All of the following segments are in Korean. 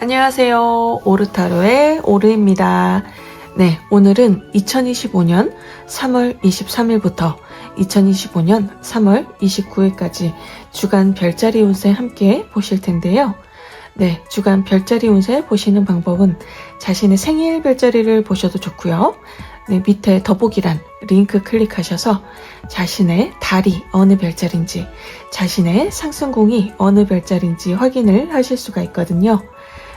안녕하세요. 오르타로의 오르입니다. 네, 오늘은 2025년 3월 23일부터 2025년 3월 29일까지 주간 별자리 운세 함께 보실 텐데요. 네, 주간 별자리 운세 보시는 방법은 자신의 생일 별자리를 보셔도 좋고요. 네, 밑에 더보기란 링크 클릭하셔서 자신의 달이 어느 별자리인지, 자신의 상승궁이 어느 별자리인지 확인을 하실 수가 있거든요.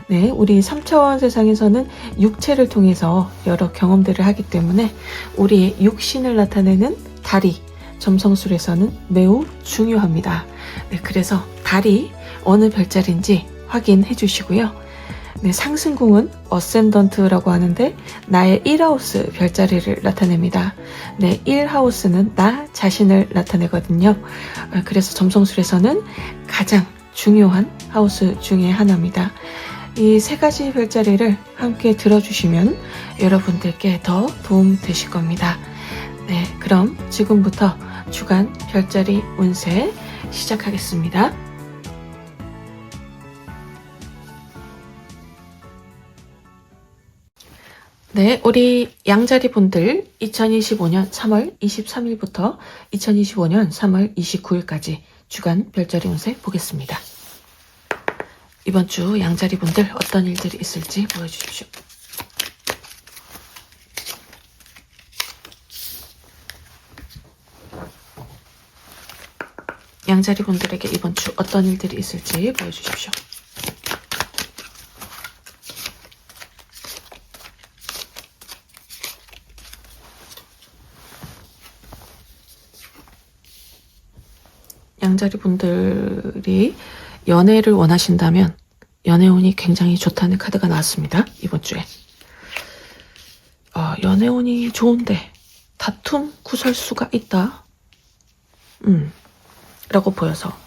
네, 우리 3차원 세상에서는 육체를 통해서 여러 경험들을 하기 때문에 우리의 육신을 나타내는 달이 점성술에서는 매우 중요합니다. 네, 그래서 달이 어느 별자리인지 확인해 주시고요. 네, 상승궁은 어센던트라고 하는데 나의 1하우스 별자리를 나타냅니다. 네, 1하우스는 나 자신을 나타내거든요. 그래서 점성술에서는 가장 중요한 하우스 중에 하나입니다. 이 세 가지 별자리를 함께 들어주시면 여러분들께 더 도움 되실 겁니다. 네, 그럼 지금부터 주간 별자리 운세 시작하겠습니다. 네, 우리 양자리 분들 2025년 3월 23일부터 2025년 3월 29일까지 주간 별자리 운세 보겠습니다. 이번 주 양자리 분들 어떤 일들이 있을지 보여주십시오. 양자리 분들에게 이번 주 어떤 일들이 있을지 보여주십시오. 양자리 분들이 연애를 원하신다면 연애운이 굉장히 좋다는 카드가 나왔습니다. 이번 주에. 연애운이 좋은데 다툼 구설수가 있다. 라고 보여서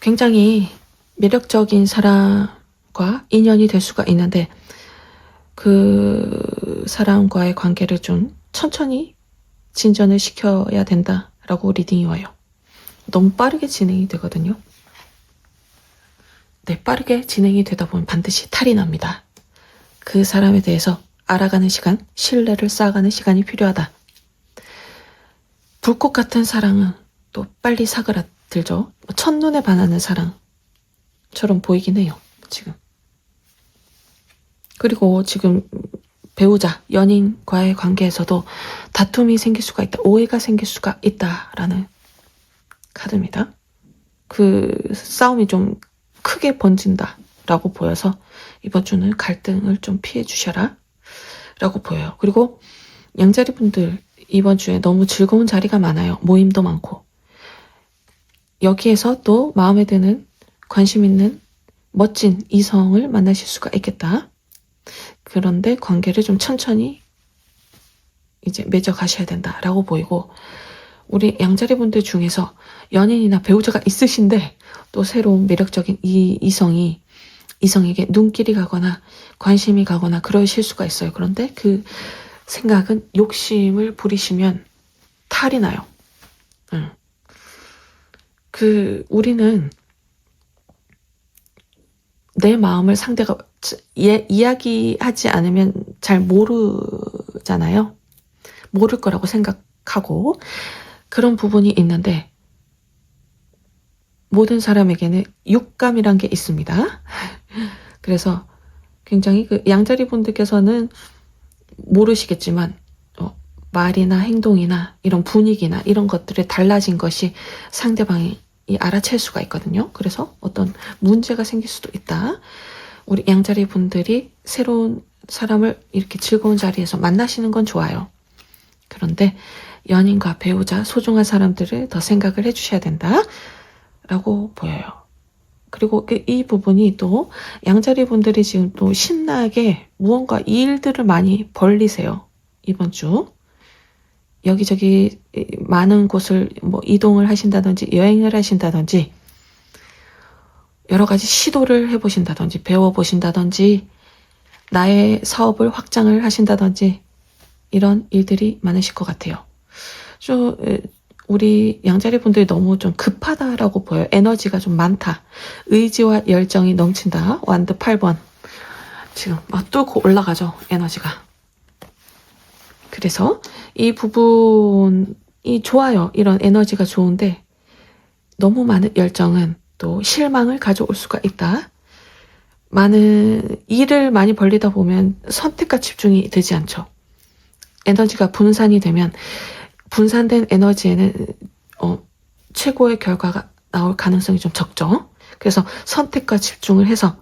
굉장히 매력적인 사람과 인연이 될 수가 있는데 그 사람과의 관계를 좀 천천히 진전을 시켜야 된다라고 리딩이 와요. 너무 빠르게 진행이 되거든요. 네, 빠르게 진행이 되다 보면 반드시 탈이 납니다. 그 사람에 대해서 알아가는 시간, 신뢰를 쌓아가는 시간이 필요하다. 불꽃 같은 사랑은 또 빨리 사그라들죠. 첫눈에 반하는 사랑처럼 보이긴 해요, 지금. 그리고 지금 배우자, 연인과의 관계에서도 다툼이 생길 수가 있다, 오해가 생길 수가 있다라는 카드입니다. 그 싸움이 좀 크게 번진다 라고 보여서 이번 주는 갈등을 좀 피해 주셔라 라고 보여요. 그리고 양자리 분들 이번 주에 너무 즐거운 자리가 많아요. 모임도 많고 여기에서 또 마음에 드는 관심 있는 멋진 이성을 만나실 수가 있겠다. 그런데 관계를 좀 천천히 이제 맺어 가셔야 된다 라고 보이고, 우리 양자리 분들 중에서 연인이나 배우자가 있으신데 또 새로운 매력적인 이 이성에게 눈길이 가거나 관심이 가거나 그러실 수가 있어요. 그런데 그 생각은 욕심을 부리시면 탈이 나요. 우리는 내 마음을 상대가 이야기하지 않으면 잘 모르잖아요. 모를 거라고 생각하고 그런 부분이 있는데 모든 사람에게는 육감이란 게 있습니다. 그래서 굉장히 그 양자리 분들께서는 모르시겠지만 말이나 행동이나 이런 분위기나 이런 것들에 달라진 것이 상대방이 알아챌 수가 있거든요. 그래서 어떤 문제가 생길 수도 있다. 우리 양자리 분들이 새로운 사람을 이렇게 즐거운 자리에서 만나시는 건 좋아요. 그런데 연인과 배우자, 소중한 사람들을 더 생각을 해주셔야 된다 라고 보여요. 그리고 이 부분이 또 양자리 분들이 지금 또 신나게 무언가 일들을 많이 벌리세요. 이번 주 여기저기 많은 곳을 뭐 이동을 하신다든지 여행을 하신다든지 여러 가지 시도를 해보신다든지 배워보신다든지 나의 사업을 확장을 하신다든지 이런 일들이 많으실 것 같아요. 우리 양자리 분들이 너무 좀 급하다라고 보여요. 에너지가 좀 많다. 의지와 열정이 넘친다. 완드 8번. 지금 막 뚫고 올라가죠. 에너지가. 그래서 이 부분이 좋아요. 이런 에너지가 좋은데 너무 많은 열정은 또 실망을 가져올 수가 있다. 많은 일을 많이 벌리다 보면 선택과 집중이 되지 않죠. 에너지가 분산이 되면 분산된 에너지에는 최고의 결과가 나올 가능성이 좀 적죠. 그래서 선택과 집중을 해서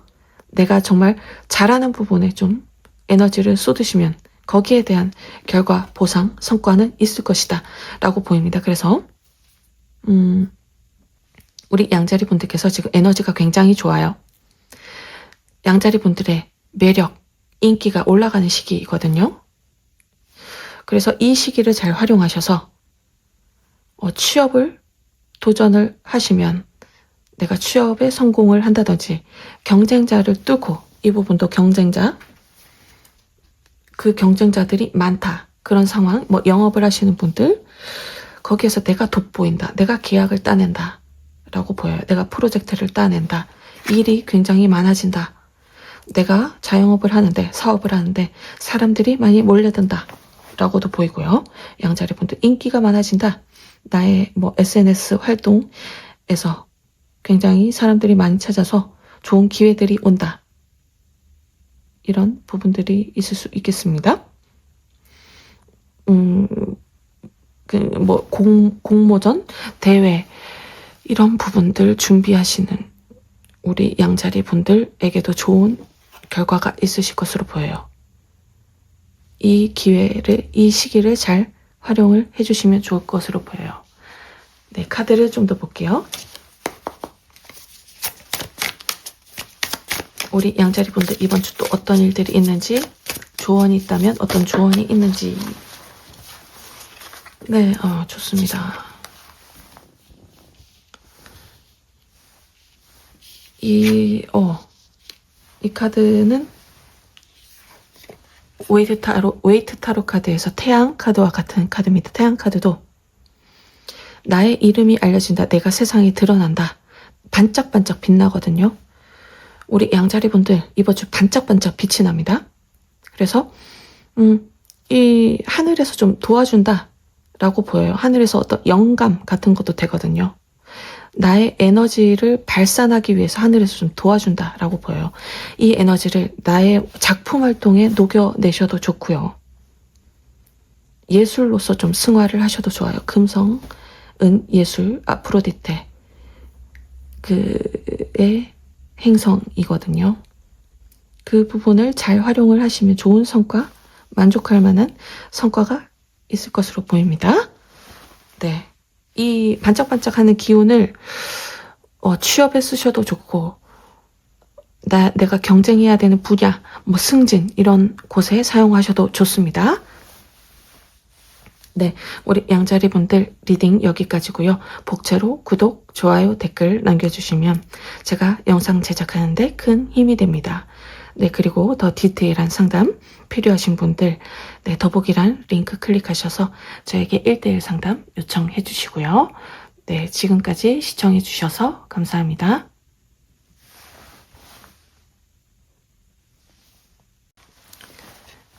내가 정말 잘하는 부분에 좀 에너지를 쏟으시면 거기에 대한 결과, 보상, 성과는 있을 것이다 라고 보입니다. 그래서 우리 양자리 분들께서 지금 에너지가 굉장히 좋아요. 양자리 분들의 매력, 인기가 올라가는 시기이거든요. 그래서 이 시기를 잘 활용하셔서 취업을 도전을 하시면 내가 취업에 성공을 한다든지 경쟁자를 뚫고 이 부분도 경쟁자, 그 경쟁자들이 많다. 그런 상황, 뭐 영업을 하시는 분들 거기에서 내가 돋보인다. 내가 계약을 따낸다. 라고 보여요. 내가 프로젝트를 따낸다. 일이 굉장히 많아진다. 내가 자영업을 하는데 사업을 하는데 사람들이 많이 몰려든다. 라고도 보이고요. 양자리 분들 인기가 많아진다. 나의 뭐 SNS 활동에서 굉장히 사람들이 많이 찾아서 좋은 기회들이 온다. 이런 부분들이 있을 수 있겠습니다. 공모전, 대회 이런 부분들 준비하시는 우리 양자리 분들에게도 좋은 결과가 있으실 것으로 보여요. 이 기회를, 이 시기를 잘 활용을 해주시면 좋을 것으로 보여요. 네, 카드를 좀 더 볼게요. 우리 양자리 분들 이번 주 또 어떤 일들이 있는지, 조언이 있다면 어떤 조언이 있는지. 네, 좋습니다. 이 카드는 웨이트 타로 카드에서 태양 카드와 같은 카드입니다. 태양 카드도 나의 이름이 알려진다. 내가 세상에 드러난다. 반짝반짝 빛나거든요. 우리 양자리 분들 이번 주 반짝반짝 빛이 납니다. 그래서 이 하늘에서 좀 도와준다 라고 보여요. 하늘에서 어떤 영감 같은 것도 되거든요. 나의 에너지를 발산하기 위해서 하늘에서 좀 도와준다 라고 보여요. 이 에너지를 나의 작품 활동에 녹여내셔도 좋고요. 예술로서 좀 승화를 하셔도 좋아요. 금성, 은, 예술, 아프로디테 그의 행성이거든요. 그 부분을 잘 활용을 하시면 좋은 성과, 만족할 만한 성과가 있을 것으로 보입니다. 네. 이 반짝반짝하는 기운을 취업에 쓰셔도 좋고 내가 경쟁해야 되는 분야, 뭐 승진 이런 곳에 사용하셔도 좋습니다. 네, 우리 양자리 분들 리딩 여기까지고요. 복채로 구독, 좋아요, 댓글 남겨주시면 제가 영상 제작하는데 큰 힘이 됩니다. 네, 그리고 더 디테일한 상담 필요하신 분들 더보기란 링크 클릭하셔서 저에게 1:1 상담 요청해 주시고요. 네, 지금까지 시청해 주셔서 감사합니다.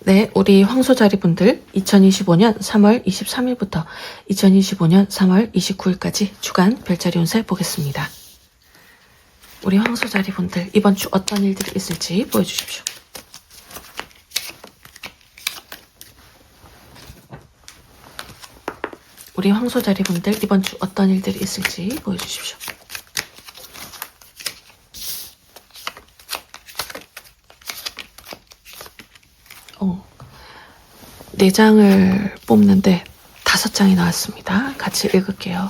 네, 우리 황소자리 분들 2025년 3월 23일부터 2025년 3월 29일까지 주간 별자리 운세 보겠습니다. 우리 황소자리 분들 이번 주 어떤 일들이 있을지 보여주십시오. 우리 황소자리 분들 이번 주 어떤 일들이 있을지 보여주십시오. 네 장을 뽑는데 5장이 나왔습니다. 같이 읽을게요.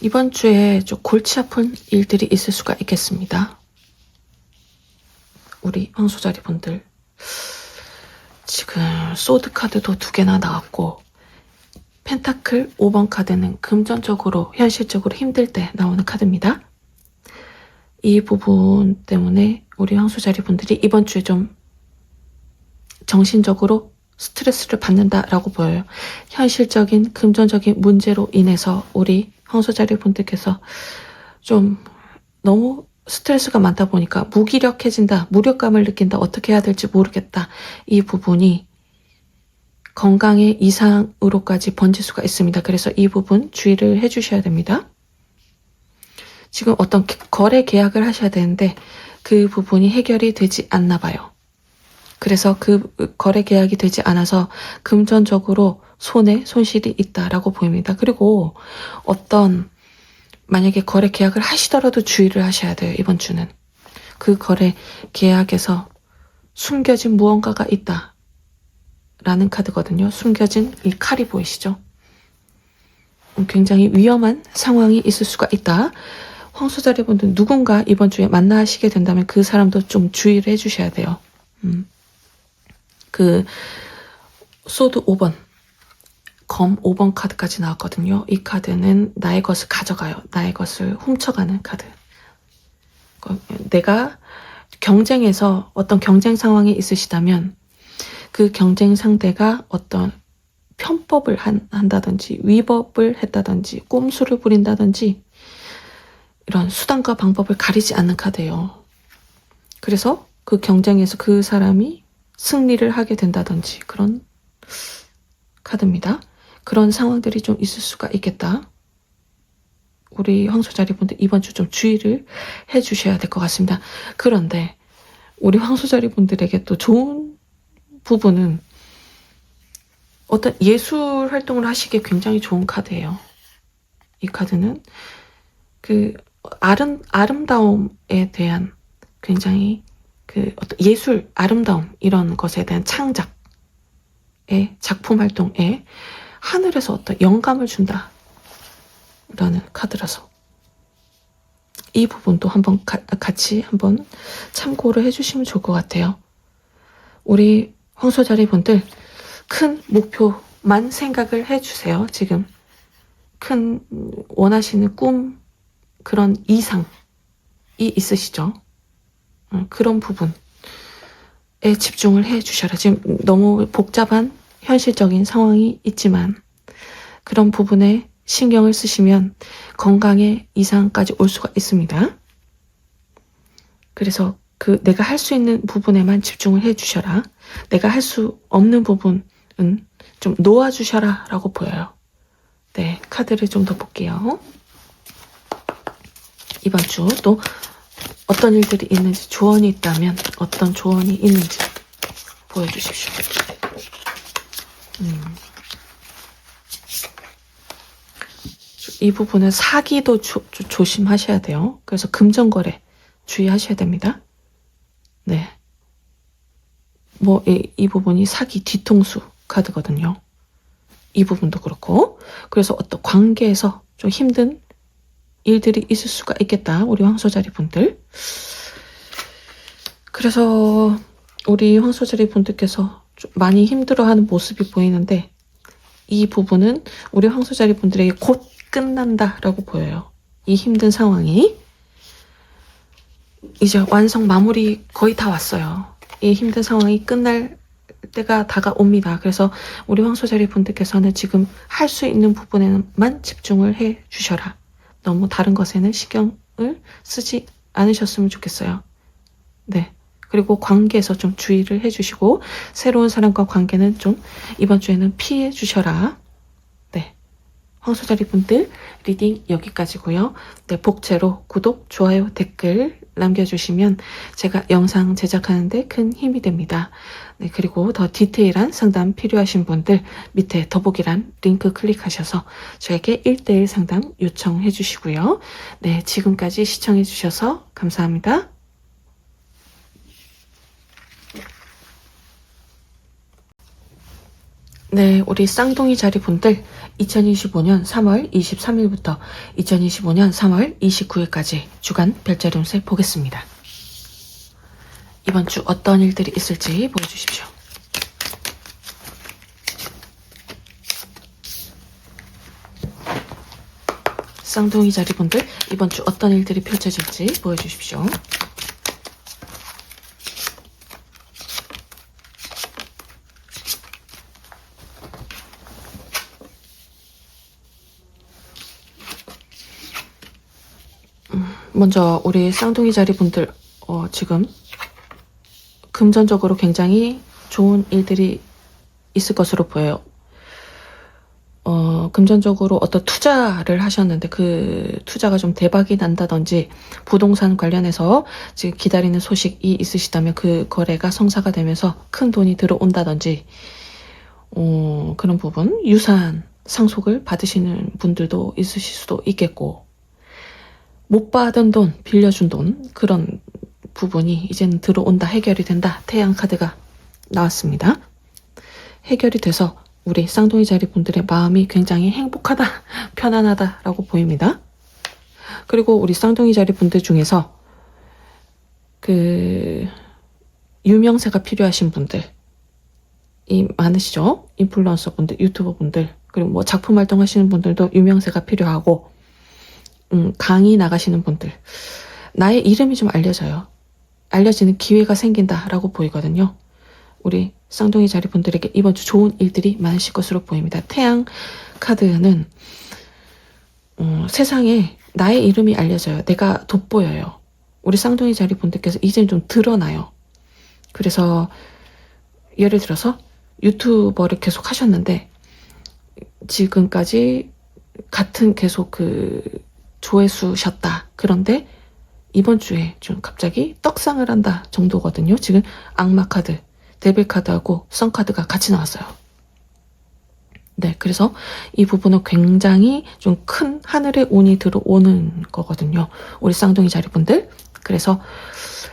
이번 주에 좀 골치 아픈 일들이 있을 수가 있겠습니다. 우리 황소자리 분들 지금 소드 카드도 2개나 나왔고 펜타클 5번 카드는 금전적으로 현실적으로 힘들 때 나오는 카드입니다. 이 부분 때문에 우리 황소자리 분들이 이번 주에 좀 정신적으로 스트레스를 받는다라고 보여요. 현실적인 금전적인 문제로 인해서 우리 황소자리 분들께서 좀 너무 스트레스가 많다 보니까 무기력해진다, 무력감을 느낀다, 어떻게 해야 될지 모르겠다. 이 부분이 건강의 이상으로까지 번질 수가 있습니다. 그래서 이 부분 주의를 해주셔야 됩니다. 지금 어떤 거래 계약을 하셔야 되는데 그 부분이 해결이 되지 않나 봐요. 그래서 그 거래 계약이 되지 않아서 금전적으로 손실이 있다라고 보입니다. 그리고 만약에 거래 계약을 하시더라도 주의를 하셔야 돼요. 이번 주는. 그 거래 계약에서 숨겨진 무언가가 있다. 라는 카드거든요. 숨겨진 이 칼이 보이시죠? 굉장히 위험한 상황이 있을 수가 있다. 황소자리 분들 누군가 이번 주에 만나시게 된다면 그 사람도 좀 주의를 해주셔야 돼요. 그 소드 5번, 검 5번 카드까지 나왔거든요. 이 카드는 나의 것을 가져가요. 나의 것을 훔쳐가는 카드. 내가 경쟁에서 어떤 경쟁 상황이 있으시다면 그 경쟁 상대가 어떤 편법을 한다든지 위법을 했다든지 꼼수를 부린다든지 이런 수단과 방법을 가리지 않는 카드예요. 그래서 그 경쟁에서 그 사람이 승리를 하게 된다든지 그런 카드입니다. 그런 상황들이 좀 있을 수가 있겠다. 우리 황소자리분들 이번 주 좀 주의를 해주셔야 될 것 같습니다. 그런데 우리 황소자리분들에게 또 좋은 부분은 어떤 예술 활동을 하시기에 굉장히 좋은 카드예요. 이 카드는 그 아름다움에 대한 굉장히 그 어떤 예술, 아름다움 이런 것에 대한 창작의 작품 활동에 하늘에서 어떤 영감을 준다 라는 카드라서 이 부분도 한번 같이 한번 참고를 해주시면 좋을 것 같아요. 우리 황소자리 분들 큰 목표만 생각을 해주세요. 지금 큰 원하시는 꿈 그런 이상이 있으시죠? 그런 부분에 집중을 해주셔라. 지금 너무 복잡한 현실적인 상황이 있지만 그런 부분에 신경을 쓰시면 건강에 이상까지 올 수가 있습니다. 그래서 내가 할 수 있는 부분에만 집중을 해주셔라. 내가 할 수 없는 부분은 좀 놓아주셔라 라고 보여요. 네, 카드를 좀 더 볼게요. 이번 주 또 어떤 일들이 있는지, 조언이 있다면 어떤 조언이 있는지 보여주십시오. 이 부분은 사기도 조심하셔야 돼요. 그래서 금전거래 주의하셔야 됩니다. 네. 이 부분이 사기 뒤통수 카드거든요. 이 부분도 그렇고. 그래서 어떤 관계에서 좀 힘든 일들이 있을 수가 있겠다. 우리 황소자리 분들. 그래서 우리 황소자리 분들께서 좀 많이 힘들어하는 모습이 보이는데 이 부분은 우리 황소자리 분들에게 곧 끝난다라고 보여요. 이 힘든 상황이 이제 완성 마무리 거의 다 왔어요. 이 힘든 상황이 끝날 때가 다가옵니다. 그래서 우리 황소자리 분들께서는 지금 할 수 있는 부분에만 집중을 해 주셔라. 너무 다른 것에는 신경을 쓰지 않으셨으면 좋겠어요. 네. 그리고 관계에서 좀 주의를 해주시고 새로운 사람과 관계는 좀 이번 주에는 피해 주셔라. 네. 황소자리 분들 리딩 여기까지고요. 네, 복채로 구독, 좋아요, 댓글 남겨주시면 제가 영상 제작하는데 큰 힘이 됩니다. 네, 그리고 더 디테일한 상담 필요하신 분들 밑에 더보기란 링크 클릭하셔서 저에게 1:1 상담 요청해 주시고요. 네, 지금까지 시청해 주셔서 감사합니다. 네, 우리 쌍둥이 자리 분들 2025년 3월 23일부터 2025년 3월 29일까지 주간 별자리 운세 보겠습니다. 이번 주 어떤 일들이 있을지 보여주십시오. 쌍둥이 자리 분들 이번 주 어떤 일들이 펼쳐질지 보여주십시오. 먼저 우리 쌍둥이 자리 분들 지금 금전적으로 굉장히 좋은 일들이 있을 것으로 보여요. 금전적으로 어떤 투자를 하셨는데 그 투자가 좀 대박이 난다든지 부동산 관련해서 지금 기다리는 소식이 있으시다면 그 거래가 성사가 되면서 큰 돈이 들어온다든지 그런 부분, 유산 상속을 받으시는 분들도 있으실 수도 있겠고, 못 받은 돈, 빌려준 돈, 그런 부분이 이제는 들어온다, 해결이 된다. 태양 카드가 나왔습니다. 해결이 돼서 우리 쌍둥이 자리 분들의 마음이 굉장히 행복하다, 편안하다라고 보입니다. 그리고 우리 쌍둥이 자리 분들 중에서 유명세가 필요하신 분들이 많으시죠? 인플루언서 분들, 유튜버 분들, 그리고 뭐 작품 활동하시는 분들도 유명세가 필요하고, 강의 나가시는 분들, 나의 이름이 좀 알려지는 기회가 생긴다라고 보이거든요. 우리 쌍둥이 자리 분들에게 이번 주 좋은 일들이 많으실 것으로 보입니다. 태양 카드는 세상에 나의 이름이 알려져요. 내가 돋보여요. 우리 쌍둥이 자리 분들께서 이제는 좀 드러나요. 그래서 예를 들어서 유튜버를 계속 하셨는데 지금까지 같은 계속 조회수셨다. 그런데 이번 주에 좀 갑자기 떡상을 한다 정도거든요. 지금 악마 카드, 데빌 카드하고 선 카드가 같이 나왔어요. 네, 그래서 이 부분은 굉장히 좀 큰 하늘의 운이 들어오는 거거든요. 우리 쌍둥이 자리 분들. 그래서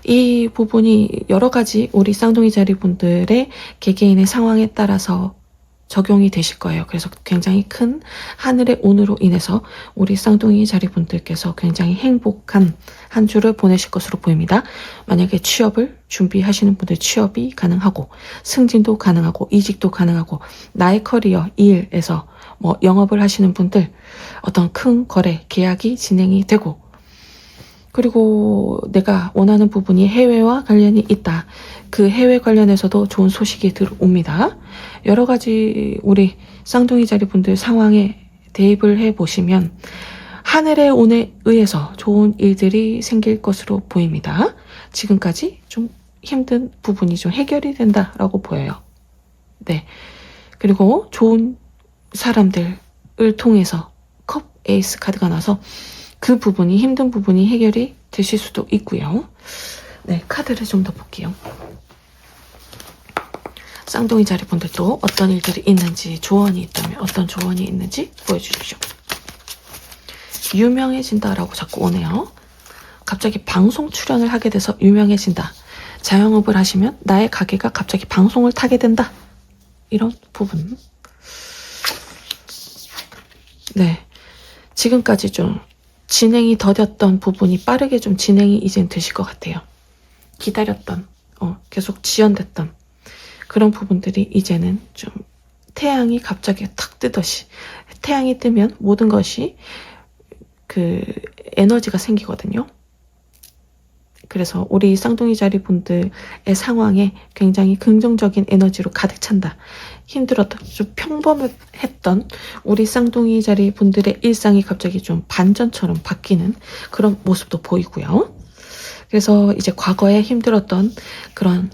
이 부분이 여러 가지 우리 쌍둥이 자리 분들의 개개인의 상황에 따라서 적용이 되실 거예요. 그래서 굉장히 큰 하늘의 운으로 인해서 우리 쌍둥이 자리 분들께서 굉장히 행복한 한 주를 보내실 것으로 보입니다. 만약에 취업을 준비하시는 분들 취업이 가능하고 승진도 가능하고 이직도 가능하고 나의 커리어, 일에서 뭐 영업을 하시는 분들 어떤 큰 거래, 계약이 진행이 되고 그리고 내가 원하는 부분이 해외와 관련이 있다. 그 해외 관련해서도 좋은 소식이 들어옵니다. 여러 가지 우리 쌍둥이 자리 분들 상황에 대입을 해보시면 하늘의 운에 의해서 좋은 일들이 생길 것으로 보입니다. 지금까지 좀 힘든 부분이 좀 해결이 된다라고 보여요. 네. 그리고 좋은 사람들을 통해서 컵 에이스 카드가 나서 그 부분이 힘든 부분이 해결이 되실 수도 있고요. 네, 카드를 좀 더 볼게요. 쌍둥이 자리 분들도 어떤 일들이 있는지 조언이 있다면 어떤 조언이 있는지 보여주십시오. 유명해진다라고 자꾸 오네요. 갑자기 방송 출연을 하게 돼서 유명해진다. 자영업을 하시면 나의 가게가 갑자기 방송을 타게 된다. 이런 부분. 네, 지금까지 좀 진행이 더뎠던 부분이 빠르게 좀 진행이 이젠 되실 것 같아요. 기다렸던, 계속 지연됐던 그런 부분들이 이제는 좀 태양이 갑자기 탁 뜨듯이 태양이 뜨면 모든 것이 에너지가 생기거든요. 그래서 우리 쌍둥이 자리 분들의 상황에 굉장히 긍정적인 에너지로 가득 찬다. 힘들었던, 좀 평범했던 우리 쌍둥이 자리 분들의 일상이 갑자기 좀 반전처럼 바뀌는 그런 모습도 보이고요. 그래서 이제 과거에 힘들었던 그런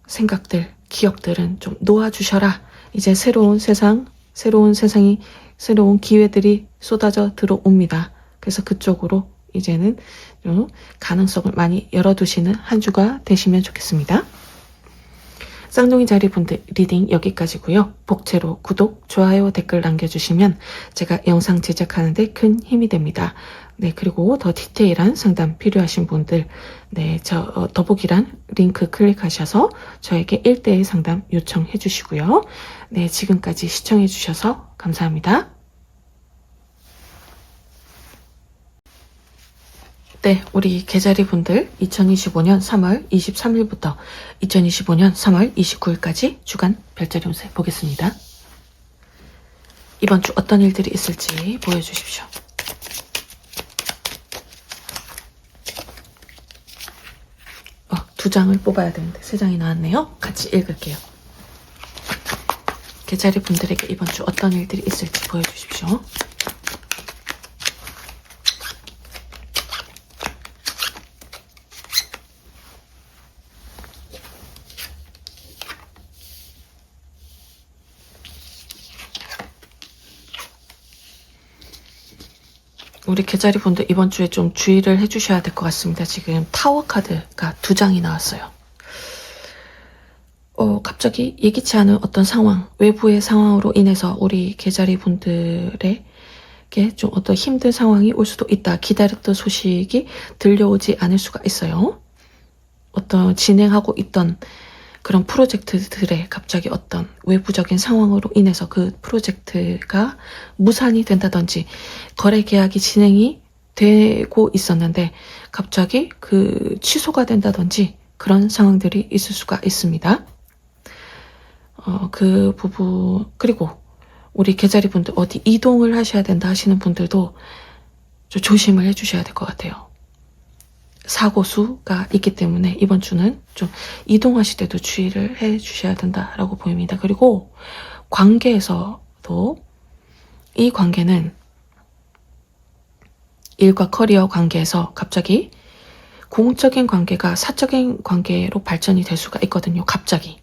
생각들, 기억들은 좀 놓아주셔라. 이제 새로운 세상이, 새로운 기회들이 쏟아져 들어옵니다. 그래서 그쪽으로 이제는 좀 가능성을 많이 열어두시는 한 주가 되시면 좋겠습니다. 쌍둥이 자리 분들 리딩 여기까지고요. 복채로 구독, 좋아요, 댓글 남겨주시면 제가 영상 제작하는데 큰 힘이 됩니다. 네, 그리고 더 디테일한 상담 필요하신 분들, 네, 더보기란 링크 클릭하셔서 저에게 1:1 상담 요청해 주시고요. 네, 지금까지 시청해 주셔서 감사합니다. 네, 우리 개자리 분들 2025년 3월 23일부터 2025년 3월 29일까지 주간 별자리 운세 보겠습니다. 이번 주 어떤 일들이 있을지 보여주십시오. 두 장을 뽑아야 되는데 3장이 나왔네요. 같이 읽을게요. 개자리 분들에게 이번 주 어떤 일들이 있을지 보여주십시오. 우리 개자리 분들 이번 주에 좀 주의를 해주셔야 될 것 같습니다. 지금 타워 카드가 2장이 나왔어요. 갑자기 예기치 않은 어떤 상황, 외부의 상황으로 인해서 우리 개자리 분들에게 좀 어떤 힘든 상황이 올 수도 있다. 기다렸던 소식이 들려오지 않을 수가 있어요. 어떤 진행하고 있던 그런 프로젝트들에 갑자기 어떤 외부적인 상황으로 인해서 그 프로젝트가 무산이 된다든지 거래 계약이 진행이 되고 있었는데 갑자기 그 취소가 된다든지 그런 상황들이 있을 수가 있습니다. 그 부분, 그리고 우리 개자리 분들 어디 이동을 하셔야 된다 하시는 분들도 좀 조심을 해주셔야 될 것 같아요. 사고수가 있기 때문에 이번 주는 좀 이동하실 때도 주의를 해 주셔야 된다라고 보입니다. 그리고 관계에서도 이 관계는 일과 커리어 관계에서 갑자기 공적인 관계가 사적인 관계로 발전이 될 수가 있거든요. 갑자기.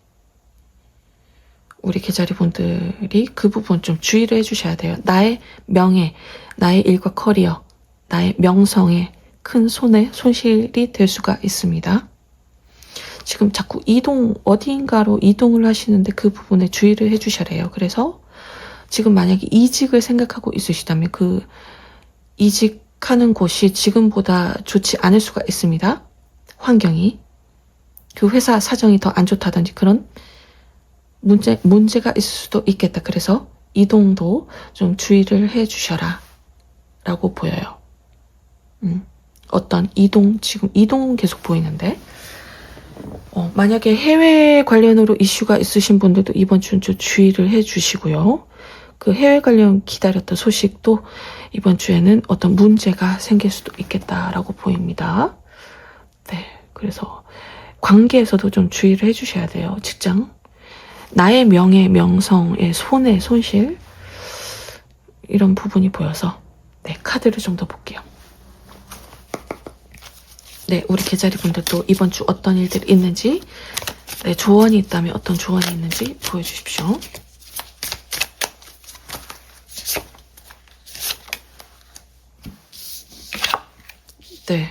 우리 개자리 분들이 그 부분 좀 주의를 해주셔야 돼요. 나의 명예, 나의 일과 커리어, 나의 명성에 큰 손실이 될 수가 있습니다. 지금 자꾸 어디인가로 이동을 하시는데 그 부분에 주의를 해주셔야 해요. 그래서 지금 만약에 이직을 생각하고 있으시다면 그 이직하는 곳이 지금보다 좋지 않을 수가 있습니다. 환경이. 그 회사 사정이 더 안 좋다든지 그런 문제가 있을 수도 있겠다. 그래서 이동도 좀 주의를 해주셔라 라고 보여요. 어떤 지금 이동 계속 보이는데 만약에 해외 관련으로 이슈가 있으신 분들도 이번 주는 좀 주의를 해주시고요. 그 해외 관련 기다렸던 소식도 이번 주에는 어떤 문제가 생길 수도 있겠다라고 보입니다. 네, 그래서 관계에서도 좀 주의를 해주셔야 돼요. 직장. 나의 명예, 명성의 손실 이런 부분이 보여서 네, 카드를 좀 더 볼게요. 네, 우리 개자리 분들도 이번 주 어떤 일들이 있는지, 네, 조언이 있다면 어떤 조언이 있는지 보여주십시오. 네,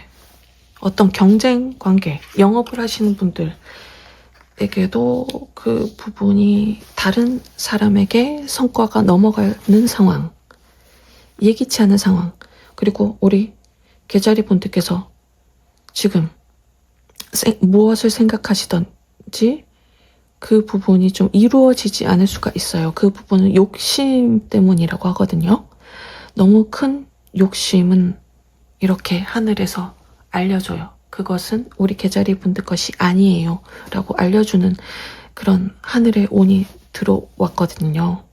어떤 경쟁 관계, 영업을 하시는 분들에게도 그 부분이 다른 사람에게 성과가 넘어가는 상황, 예기치 않은 상황, 그리고 우리 개자리 분들께서 지금 무엇을 생각하시던지 그 부분이 좀 이루어지지 않을 수가 있어요. 그 부분은 욕심 때문이라고 하거든요. 너무 큰 욕심은 이렇게 하늘에서 알려줘요. 그것은 우리 개자리 분들 것이 아니에요 라고 알려주는 그런 하늘의 온이 들어왔거든요.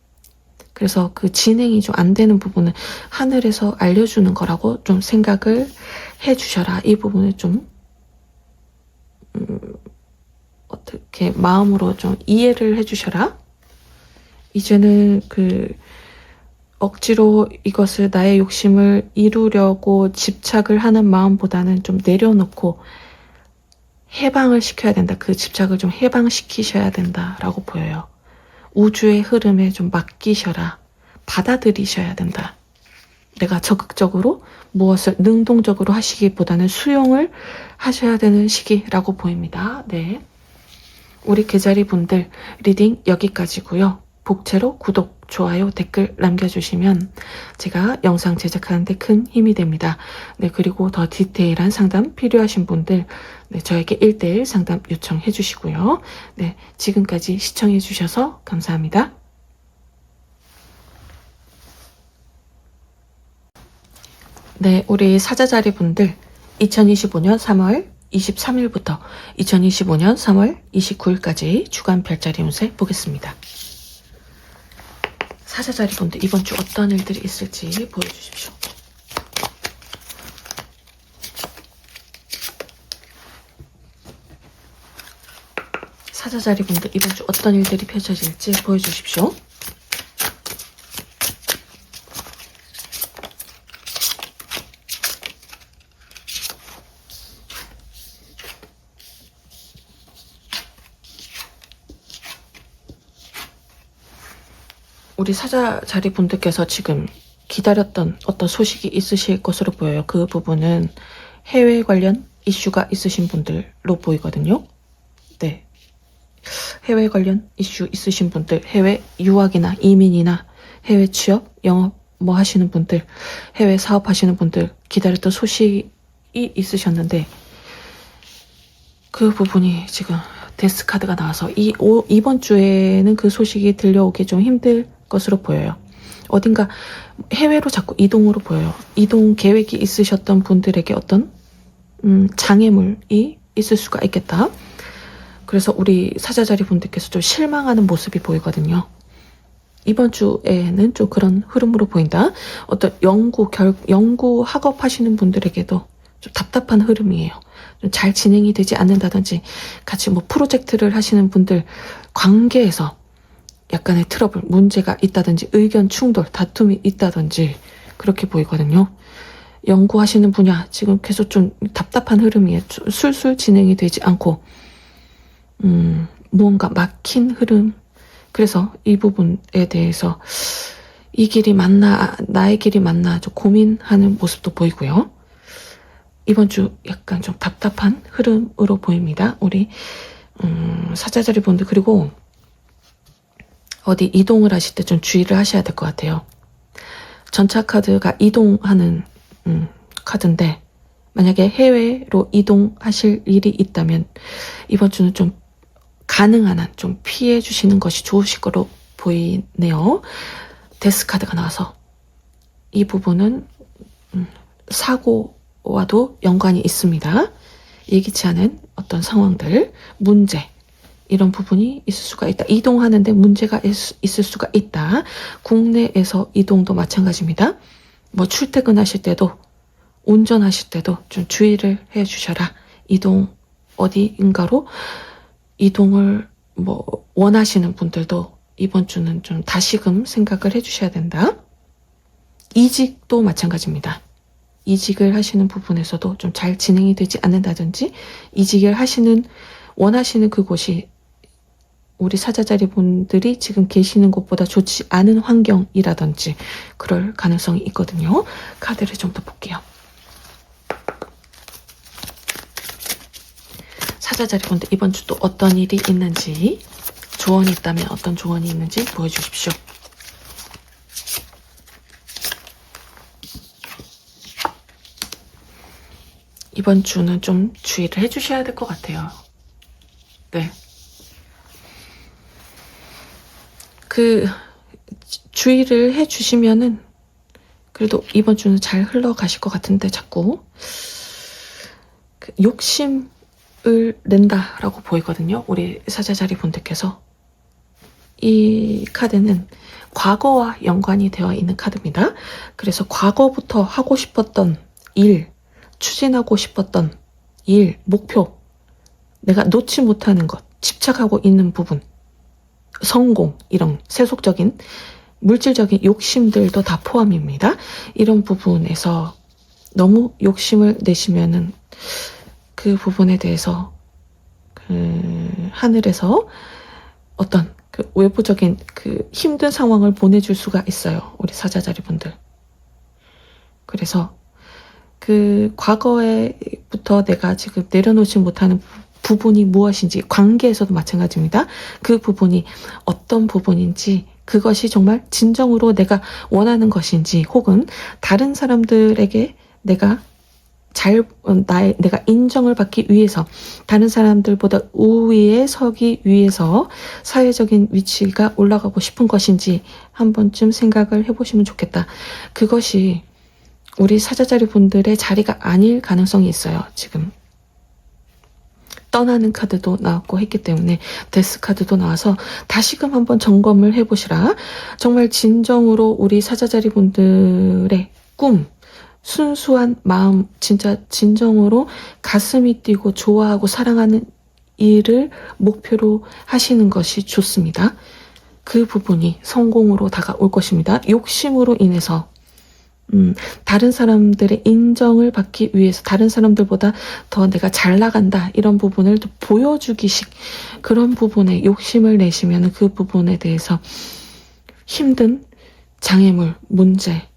그래서 그 진행이 좀 안 되는 부분은 하늘에서 알려주는 거라고 좀 생각을 해주셔라. 이 부분을 좀 어떻게 마음으로 좀 이해를 해주셔라. 이제는 억지로 이것을 나의 욕심을 이루려고 집착을 하는 마음보다는 좀 내려놓고 해방을 시켜야 된다. 그 집착을 좀 해방시키셔야 된다라고 보여요. 우주의 흐름에 좀 맡기셔라. 받아들이셔야 된다. 내가 적극적으로 무엇을 능동적으로 하시기보다는 수용을 하셔야 되는 시기라고 보입니다. 네, 우리 개자리 분들 리딩 여기까지고요. 복채로 구독, 좋아요, 댓글 남겨주시면 제가 영상 제작하는데 큰 힘이 됩니다. 네, 그리고 더 디테일한 상담 필요하신 분들 네, 저에게 1:1 상담 요청해 주시고요. 네, 지금까지 시청해 주셔서 감사합니다. 네, 우리 사자자리 분들 2025년 3월 23일부터 2025년 3월 29일까지 주간 별자리 운세 보겠습니다. 사자자리 분들 이번 주 어떤 일들이 있을지 보여주십시오. 사자자리 분들 이번 주 어떤 일들이 펼쳐질지 보여주십시오. 우리 사자자리 분들께서 지금 기다렸던 어떤 소식이 있으실 것으로 보여요. 그 부분은 해외 관련 이슈가 있으신 분들로 보이거든요. 네. 해외 관련 이슈 있으신 분들, 해외 유학이나 이민이나 해외 취업, 영업 뭐 하시는 분들, 해외 사업하시는 분들 기다렸던 소식이 있으셨는데 그 부분이 지금 데스 카드가 나와서 이번 주에는 그 소식이 들려오기 좀 힘들 것으로 보여요. 어딘가 해외로 자꾸 이동으로 보여요. 이동 계획이 있으셨던 분들에게 어떤 장애물이 있을 수가 있겠다. 그래서 우리 사자자리 분들께서 좀 실망하는 모습이 보이거든요. 이번 주에는 좀 그런 흐름으로 보인다. 어떤 연구 학업 하시는 분들에게도 좀 답답한 흐름이에요. 좀 잘 진행이 되지 않는다든지 같이 뭐 프로젝트를 하시는 분들 관계에서 약간의 트러블, 문제가 있다든지 의견 충돌, 다툼이 있다든지 그렇게 보이거든요. 연구하시는 분야 지금 계속 좀 답답한 흐름이에요. 술술 진행이 되지 않고 무언가 막힌 흐름. 그래서 이 부분에 대해서 이 길이 맞나 나의 길이 맞나 좀 고민하는 모습도 보이고요. 이번 주 약간 좀 답답한 흐름으로 보입니다. 우리 사자자리 분들. 그리고 어디 이동을 하실 때 좀 주의를 하셔야 될 것 같아요. 전차 카드가 이동하는 카드인데 만약에 해외로 이동하실 일이 있다면 이번 주는 좀 가능한 한 좀 피해 주시는 것이 좋으실 거로 보이네요. 데스 카드가 나와서 이 부분은 사고와도 연관이 있습니다. 예기치 않은 어떤 상황들, 문제 이런 부분이 있을 수가 있다. 이동하는데 문제가 있을 수가 있다. 국내에서 이동도 마찬가지입니다. 뭐 출퇴근하실 때도 운전하실 때도 좀 주의를 해 주셔라. 이동 어디인가로 이동을 뭐 원하시는 분들도 이번 주는 좀 다시금 생각을 해 주셔야 된다. 이직도 마찬가지입니다. 이직을 하시는 부분에서도 좀 잘 진행이 되지 않는다든지 이직을 원하시는 그곳이 우리 사자자리 분들이 지금 계시는 곳보다 좋지 않은 환경이라든지 그럴 가능성이 있거든요. 카드를 좀 더 볼게요. 사자자리 분들 이번 주 또 어떤 일이 있는지 조언이 있다면 어떤 조언이 있는지 보여주십시오. 이번 주는 좀 주의를 해주셔야 될 것 같아요. 네. 주의를 해주시면은 그래도 이번 주는 잘 흘러가실 것 같은데 자꾸 욕심을 낸다라고 보이거든요. 우리 사자자리 분들께서. 이 카드는 과거와 연관이 되어 있는 카드입니다. 그래서 과거부터 하고 싶었던 일, 추진하고 싶었던 일, 목표, 내가 놓지 못하는 것, 집착하고 있는 부분, 성공, 이런 세속적인 물질적인 욕심들도 다 포함입니다. 이런 부분에서 너무 욕심을 내시면은 그 부분에 대해서 하늘에서 어떤 외부적인 힘든 상황을 보내줄 수가 있어요. 우리 사자자리 분들. 그래서 과거에부터 내가 지금 내려놓지 못하는 부분이 무엇인지, 관계에서도 마찬가지입니다. 그 부분이 어떤 부분인지, 그것이 정말 진정으로 내가 원하는 것인지, 혹은 다른 사람들에게 내가 인정을 받기 위해서, 다른 사람들보다 우위에 서기 위해서 사회적인 위치가 올라가고 싶은 것인지 한 번쯤 생각을 해보시면 좋겠다. 그것이 우리 사자자리 분들의 자리가 아닐 가능성이 있어요. 지금 떠나는 카드도 나왔고 했기 때문에 데스 카드도 나와서 다시금 한번 점검을 해보시라. 정말 진정으로 우리 사자자리 분들의 꿈, 순수한 마음, 진짜 진정으로 가슴이 뛰고 좋아하고 사랑하는 일을 목표로 하시는 것이 좋습니다. 그 부분이 성공으로 다가올 것입니다. 욕심으로 인해서 다른 사람들의 인정을 받기 위해서, 다른 사람들보다 더 내가 잘 나간다 이런 부분을 또 보여주기식 그런 부분에 욕심을 내시면 그 부분에 대해서 힘든 장애물, 문제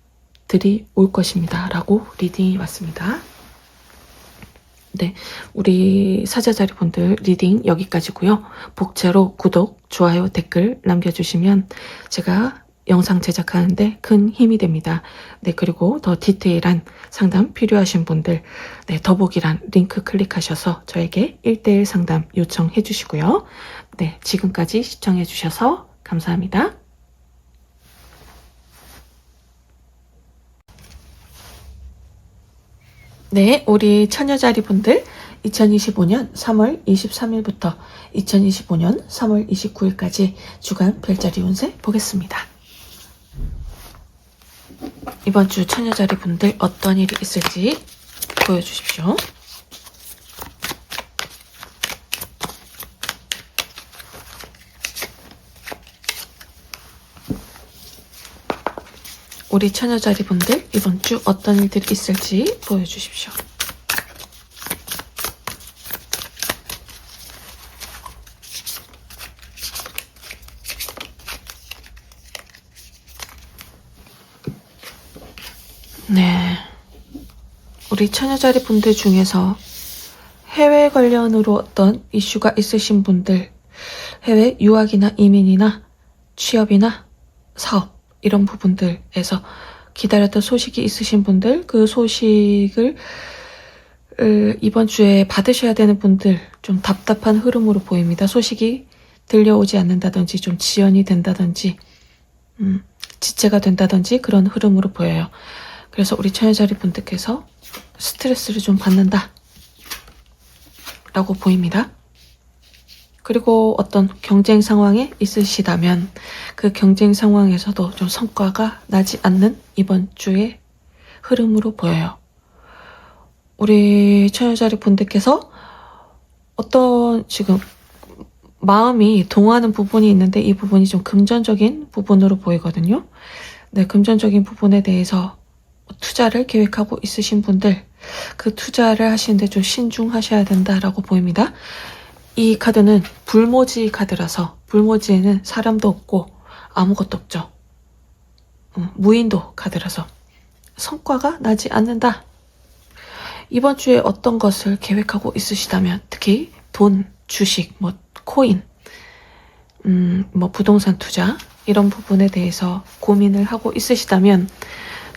들이 올 것입니다. 라고 리딩이 왔습니다. 네, 우리 사자자리 분들 리딩 여기까지고요. 복채로 구독, 좋아요, 댓글 남겨주시면 제가 영상 제작하는데 큰 힘이 됩니다. 네, 그리고 더 디테일한 상담 필요하신 분들 네, 더보기란 링크 클릭하셔서 저에게 1:1 상담 요청해 주시고요. 네, 지금까지 시청해 주셔서 감사합니다. 네, 우리 처녀자리 분들 2025년 3월 23일부터 2025년 3월 29일까지 주간 별자리 운세 보겠습니다. 이번 주 처녀자리 분들 어떤 일이 있을지 보여주십시오. 우리 처녀자리 분들 이번 주 어떤 일들이 있을지 보여주십시오. 네, 우리 처녀자리 분들 중에서 해외 관련으로 어떤 이슈가 있으신 분들, 해외 유학이나 이민이나 취업이나 사업 이런 부분들에서 기다렸던 소식이 있으신 분들, 그 소식을 이번 주에 받으셔야 되는 분들 좀 답답한 흐름으로 보입니다. 소식이 들려오지 않는다든지 좀 지연이 된다든지 지체가 된다든지 그런 흐름으로 보여요. 그래서 우리 처녀자리 분들께서 스트레스를 좀 받는다 라고 보입니다. 그리고 어떤 경쟁 상황에 있으시다면 그 경쟁 상황에서도 좀 성과가 나지 않는 이번 주의 흐름으로 보여요. 우리 처녀자리 분들께서 어떤 지금 마음이 동하는 부분이 있는데 이 부분이 좀 금전적인 부분으로 보이거든요. 네, 금전적인 부분에 대해서 투자를 계획하고 있으신 분들 그 투자를 하시는데 좀 신중하셔야 된다라고 보입니다. 이 카드는 불모지 카드라서 불모지에는 사람도 없고 아무것도 없죠. 무인도 카드라서 성과가 나지 않는다. 이번 주에 어떤 것을 계획하고 있으시다면 특히 돈, 주식, 뭐 코인, 뭐 부동산 투자 이런 부분에 대해서 고민을 하고 있으시다면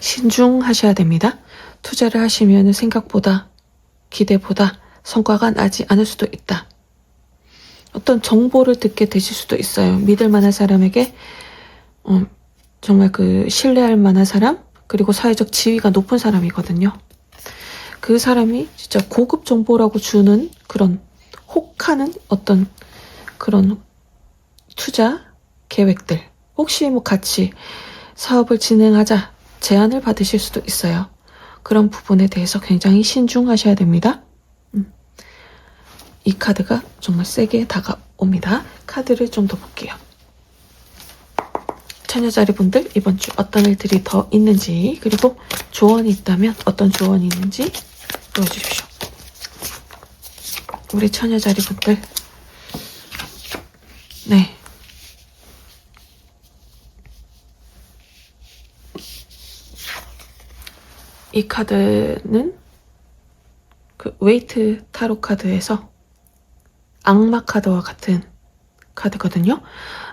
신중하셔야 됩니다. 투자를 하시면 생각보다 기대보다 성과가 나지 않을 수도 있다. 어떤 정보를 듣게 되실 수도 있어요. 믿을 만한 사람에게 정말 그 신뢰할 만한 사람 그리고 사회적 지위가 높은 사람이거든요. 그 사람이 진짜 고급 정보라고 주는 그런 혹하는 어떤 그런 투자 계획들 혹시 뭐 같이 사업을 진행하자 제안을 받으실 수도 있어요. 그런 부분에 대해서 굉장히 신중하셔야 됩니다. 이 카드가 정말 세게 다가옵니다. 카드를 좀 더 볼게요. 처녀자리 분들 이번 주 어떤 일들이 더 있는지 그리고 조언이 있다면 어떤 조언이 있는지 보여주십시오. 우리 처녀자리 분들 네. 이 카드는 그 웨이트 타로 카드에서 악마 카드와 같은 카드거든요.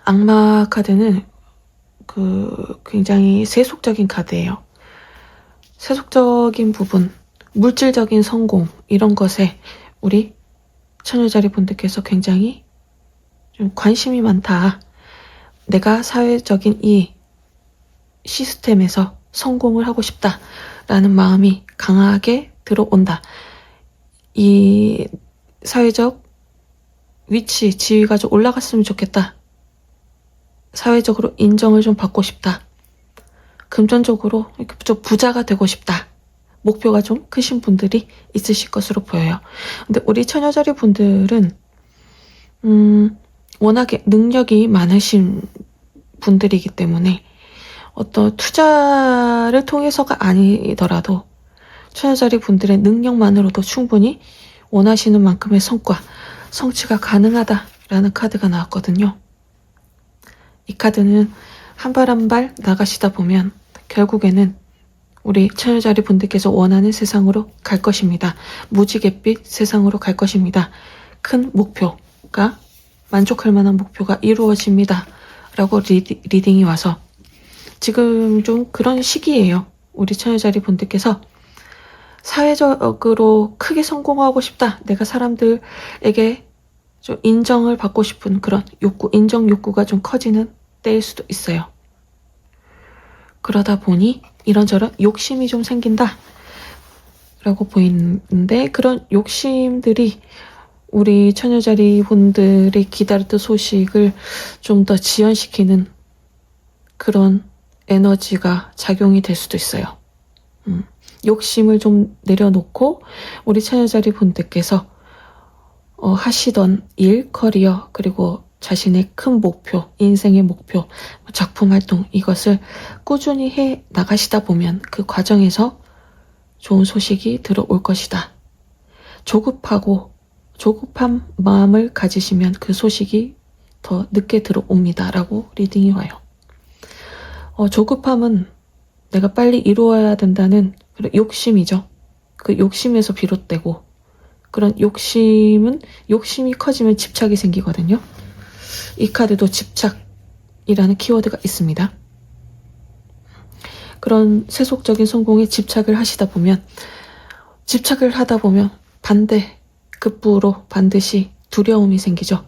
악마 카드는 그 굉장히 세속적인 카드예요. 세속적인 부분, 물질적인 성공 이런 것에 우리 처녀자리 분들께서 굉장히 좀 관심이 많다. 내가 사회적인 이 시스템에서 성공을 하고 싶다라는 마음이 강하게 들어온다. 이 사회적 위치, 지위가 좀 올라갔으면 좋겠다. 사회적으로 인정을 좀 받고 싶다. 금전적으로 좀 부자가 되고 싶다. 목표가 좀 크신 분들이 있으실 것으로 보여요. 근데 우리 처녀자리 분들은 워낙에 능력이 많으신 분들이기 때문에 어떤 투자를 통해서가 아니더라도 처녀자리 분들의 능력만으로도 충분히 원하시는 만큼의 성과, 성취가 가능하다라는 카드가 나왔거든요. 이 카드는 한 발 한 발 나가시다 보면 결국에는 우리 처녀자리 분들께서 원하는 세상으로 갈 것입니다. 무지갯빛 세상으로 갈 것입니다. 큰 목표가, 만족할 만한 목표가 이루어집니다. 라고 리딩이 와서 지금 좀 그런 시기예요. 우리 처녀자리 분들께서 사회적으로 크게 성공하고 싶다. 내가 사람들에게 좀 인정을 받고 싶은 그런 욕구, 인정 욕구가 좀 커지는 때일 수도 있어요. 그러다 보니 이런저런 욕심이 좀 생긴다 라고 보이는데, 그런 욕심들이 우리 처녀자리 분들이 기다렸던 소식을 좀 더 지연시키는 그런 에너지가 작용이 될 수도 있어요. 욕심을 좀 내려놓고 우리 처녀자리 분들께서 하시던 일, 커리어, 그리고 자신의 큰 목표, 인생의 목표, 작품 활동, 이것을 꾸준히 해 나가시다 보면 그 과정에서 좋은 소식이 들어올 것이다. 조급한 마음을 가지시면 그 소식이 더 늦게 들어옵니다. 라고 리딩이 와요. 조급함은 내가 빨리 이루어야 된다는 그런 욕심이죠. 그 욕심에서 비롯되고, 그런 욕심이 커지면 집착이 생기거든요. 이 카드도 집착이라는 키워드가 있습니다. 그런 세속적인 성공에 집착을 하다 보면 반대급부로 반드시 두려움이 생기죠.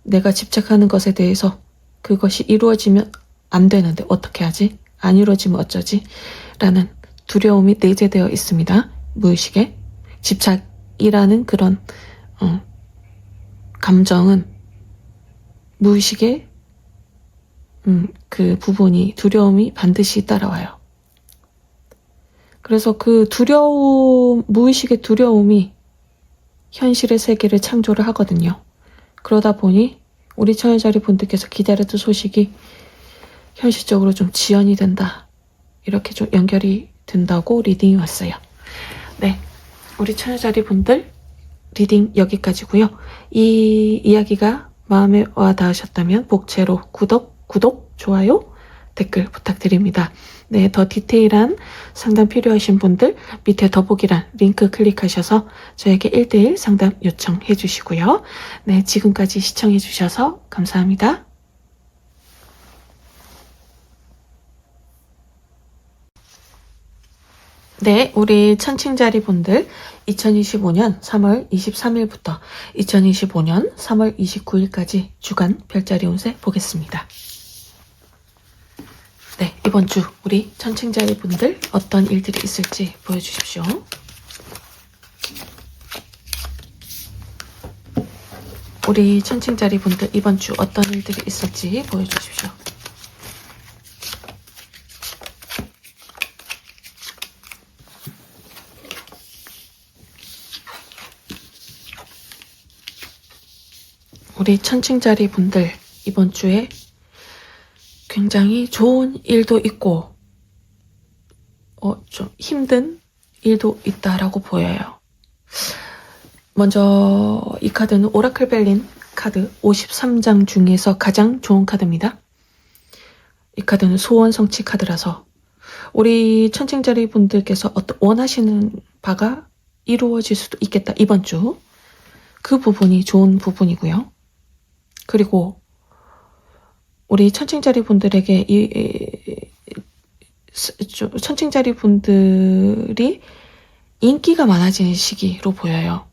내가 집착하는 것에 대해서 그것이 이루어지면 안 되는데 어떻게 하지? 안 이루어지면 어쩌지? 라는 두려움이 내재되어 있습니다. 무의식에. 집착이라는 그런 감정은 무의식에 그 부분이, 두려움이 반드시 따라와요. 그래서 그 무의식의 두려움이 현실의 세계를 창조를 하거든요. 그러다 보니 우리 처녀자리 분들께서 기다렸던 소식이 현실적으로 좀 지연이 된다. 이렇게 좀 연결이 된다고 리딩이 왔어요. 네, 우리 처녀자리 분들 리딩 여기까지고요. 이 이야기가 마음에 와 닿으셨다면 복채로 구독, 좋아요, 댓글 부탁드립니다. 네, 더 디테일한 상담 필요하신 분들 밑에 더보기란 링크 클릭하셔서 저에게 1:1 상담 요청해 주시고요. 네, 지금까지 시청해 주셔서 감사합니다. 네, 우리 천칭자리 분들 2025년 3월 23일부터 2025년 3월 29일까지 주간 별자리 운세 보겠습니다. 네, 이번 주 우리 천칭자리 분들 어떤 일들이 있을지 보여주십시오. 우리 천칭자리 분들 이번 주 어떤 일들이 있을지 보여주십시오. 우리 천칭자리 분들 이번 주에 굉장히 좋은 일도 있고 좀 힘든 일도 있다라고 보여요. 먼저 이 카드는 오라클 벨린 카드 53장 중에서 가장 좋은 카드입니다. 이 카드는 소원 성취 카드라서 우리 천칭자리 분들께서 어떤 원하시는 바가 이루어질 수도 있겠다. 이번 주 그 부분이 좋은 부분이고요. 그리고 우리 천칭자리 분들에게 천칭자리 분들이 인기가 많아지는 시기로 보여요.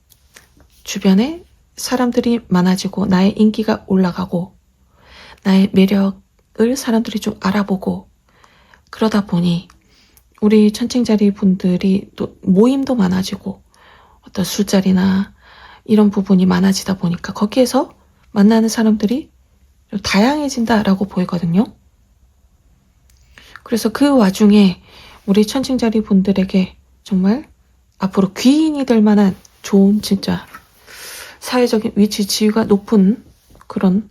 주변에 사람들이 많아지고 나의 인기가 올라가고 나의 매력을 사람들이 좀 알아보고, 그러다 보니 우리 천칭자리 분들이 또 모임도 많아지고 어떤 술자리나 이런 부분이 많아지다 보니까 거기에서 만나는 사람들이 좀 다양해진다라고 보이거든요. 그래서 그 와중에 우리 천칭자리 분들에게 정말 앞으로 귀인이 될 만한 좋은, 진짜 사회적인 위치 지위가 높은 그런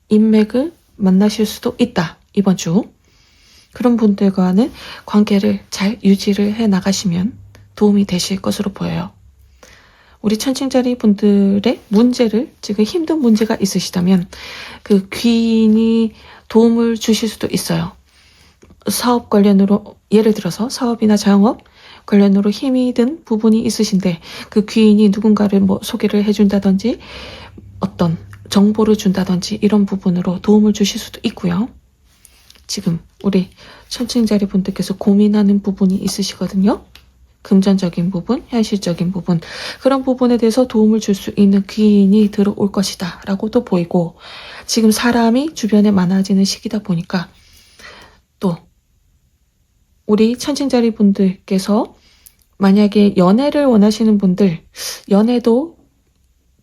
인맥을 만나실 수도 있다. 이번 주 그런 분들과는 관계를 잘 유지를 해 나가시면 도움이 되실 것으로 보여요. 우리 천칭자리 분들의 문제를, 지금 힘든 문제가 있으시다면 그 귀인이 도움을 주실 수도 있어요. 사업 관련으로, 예를 들어서 사업이나 자영업 관련으로 힘이 든 부분이 있으신데 그 귀인이 누군가를 뭐 소개를 해준다든지 어떤 정보를 준다든지 이런 부분으로 도움을 주실 수도 있고요. 지금 우리 천칭자리 분들께서 고민하는 부분이 있으시거든요. 금전적인 부분, 현실적인 부분, 그런 부분에 대해서 도움을 줄 수 있는 귀인이 들어올 것이다 라고도 보이고, 지금 사람이 주변에 많아지는 시기다 보니까 또 우리 천칭자리 분들께서 만약에 연애를 원하시는 분들, 연애도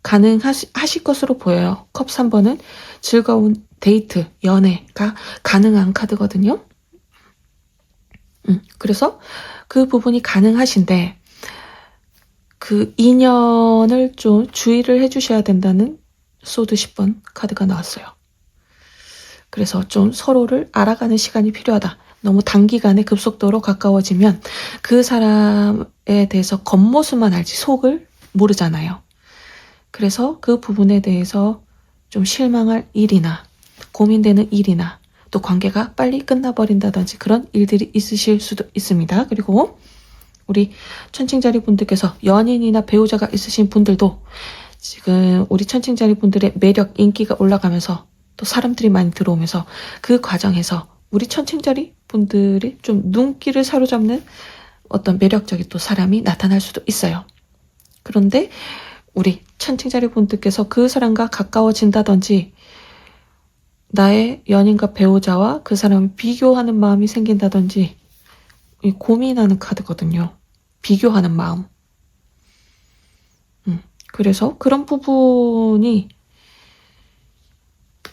가능하실 것으로 보여요. 컵 3번은 즐거운 데이트, 연애가 가능한 카드거든요. 그래서 그 부분이 가능하신데 그 인연을 좀 주의를 해주셔야 된다는 소드 10번 카드가 나왔어요. 그래서 좀 서로를 알아가는 시간이 필요하다. 너무 단기간에 급속도로 가까워지면 그 사람에 대해서 겉모습만 알지 속을 모르잖아요. 그래서 그 부분에 대해서 좀 실망할 일이나 고민되는 일이나 또 관계가 빨리 끝나버린다든지 그런 일들이 있으실 수도 있습니다. 그리고 우리 천칭자리 분들께서 연인이나 배우자가 있으신 분들도 지금 우리 천칭자리 분들의 매력, 인기가 올라가면서 또 사람들이 많이 들어오면서 그 과정에서 우리 천칭자리 분들이 좀 눈길을 사로잡는 어떤 매력적인 또 사람이 나타날 수도 있어요. 그런데 우리 천칭자리 분들께서 그 사람과 가까워진다든지 나의 연인과 배우자와 그 사람을 비교하는 마음이 생긴다든지 고민하는 카드거든요. 비교하는 마음. 그래서 그런 부분이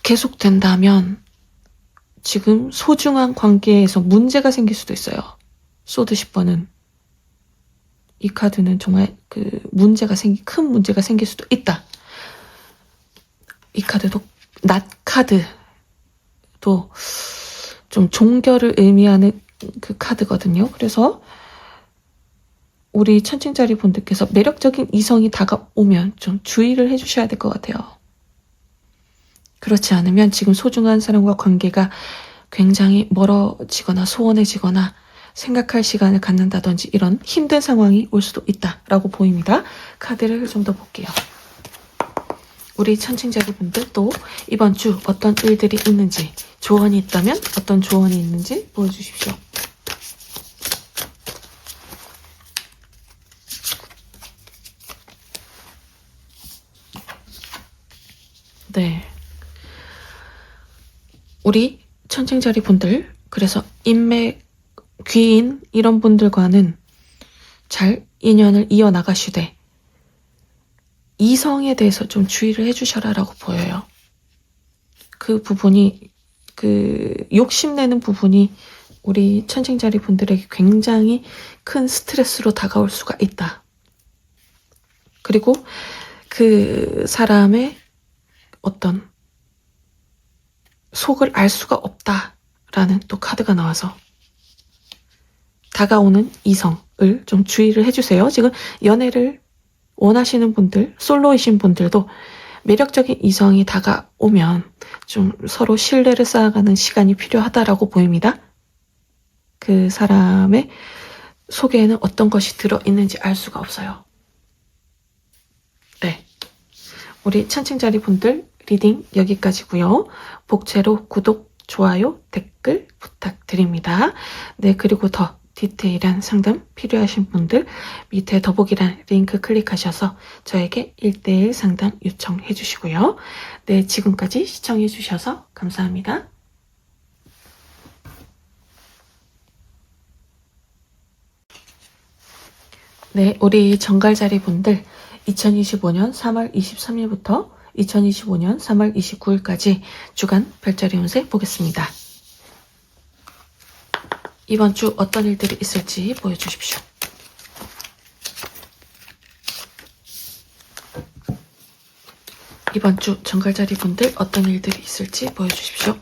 계속된다면 지금 소중한 관계에서 문제가 생길 수도 있어요. 소드 10번은. 이 카드는 정말 큰 문제가 생길 수도 있다. 이 카드도, 낫 카드도 좀 종결을 의미하는 그 카드거든요. 그래서 우리 천칭자리 분들께서 매력적인 이성이 다가오면 좀 주의를 해주셔야 될 것 같아요. 그렇지 않으면 지금 소중한 사람과 관계가 굉장히 멀어지거나 소원해지거나 생각할 시간을 갖는다든지 이런 힘든 상황이 올 수도 있다라고 보입니다. 카드를 좀 더 볼게요. 우리 천칭자리 분들 또 이번 주 어떤 일들이 있는지, 조언이 있다면 어떤 조언이 있는지 보여주십시오. 네. 우리 천칭자리 분들, 그래서 인맥, 귀인 이런 분들과는 잘 인연을 이어나가시되 이성에 대해서 좀 주의를 해주셔라라고 보여요. 그 부분이 욕심내는 부분이 우리 천칭자리 분들에게 굉장히 큰 스트레스로 다가올 수가 있다. 그리고 그 사람의 어떤 속을 알 수가 없다라는 또 카드가 나와서 다가오는 이성을 좀 주의를 해주세요. 지금 연애를 원하시는 분들, 솔로이신 분들도 매력적인 이성이 다가오면 좀 서로 신뢰를 쌓아가는 시간이 필요하다라고 보입니다. 그 사람의 속에는 어떤 것이 들어있는지 알 수가 없어요. 네. 우리 천칭자리 분들 리딩 여기까지고요. 복채로 구독, 좋아요, 댓글 부탁드립니다. 네, 그리고 더 디테일한 상담 필요하신 분들 밑에 더보기란 링크 클릭하셔서 저에게 1:1 상담 요청해 주시고요. 네, 지금까지 시청해 주셔서 감사합니다. 네, 우리 정갈자리 분들 2025년 3월 23일부터 2025년 3월 29일까지 주간 별자리 운세 보겠습니다. 이번 주 어떤 일들이 있을지 보여주십시오. 이번 주 정갈자리 분들 어떤 일들이 있을지 보여주십시오.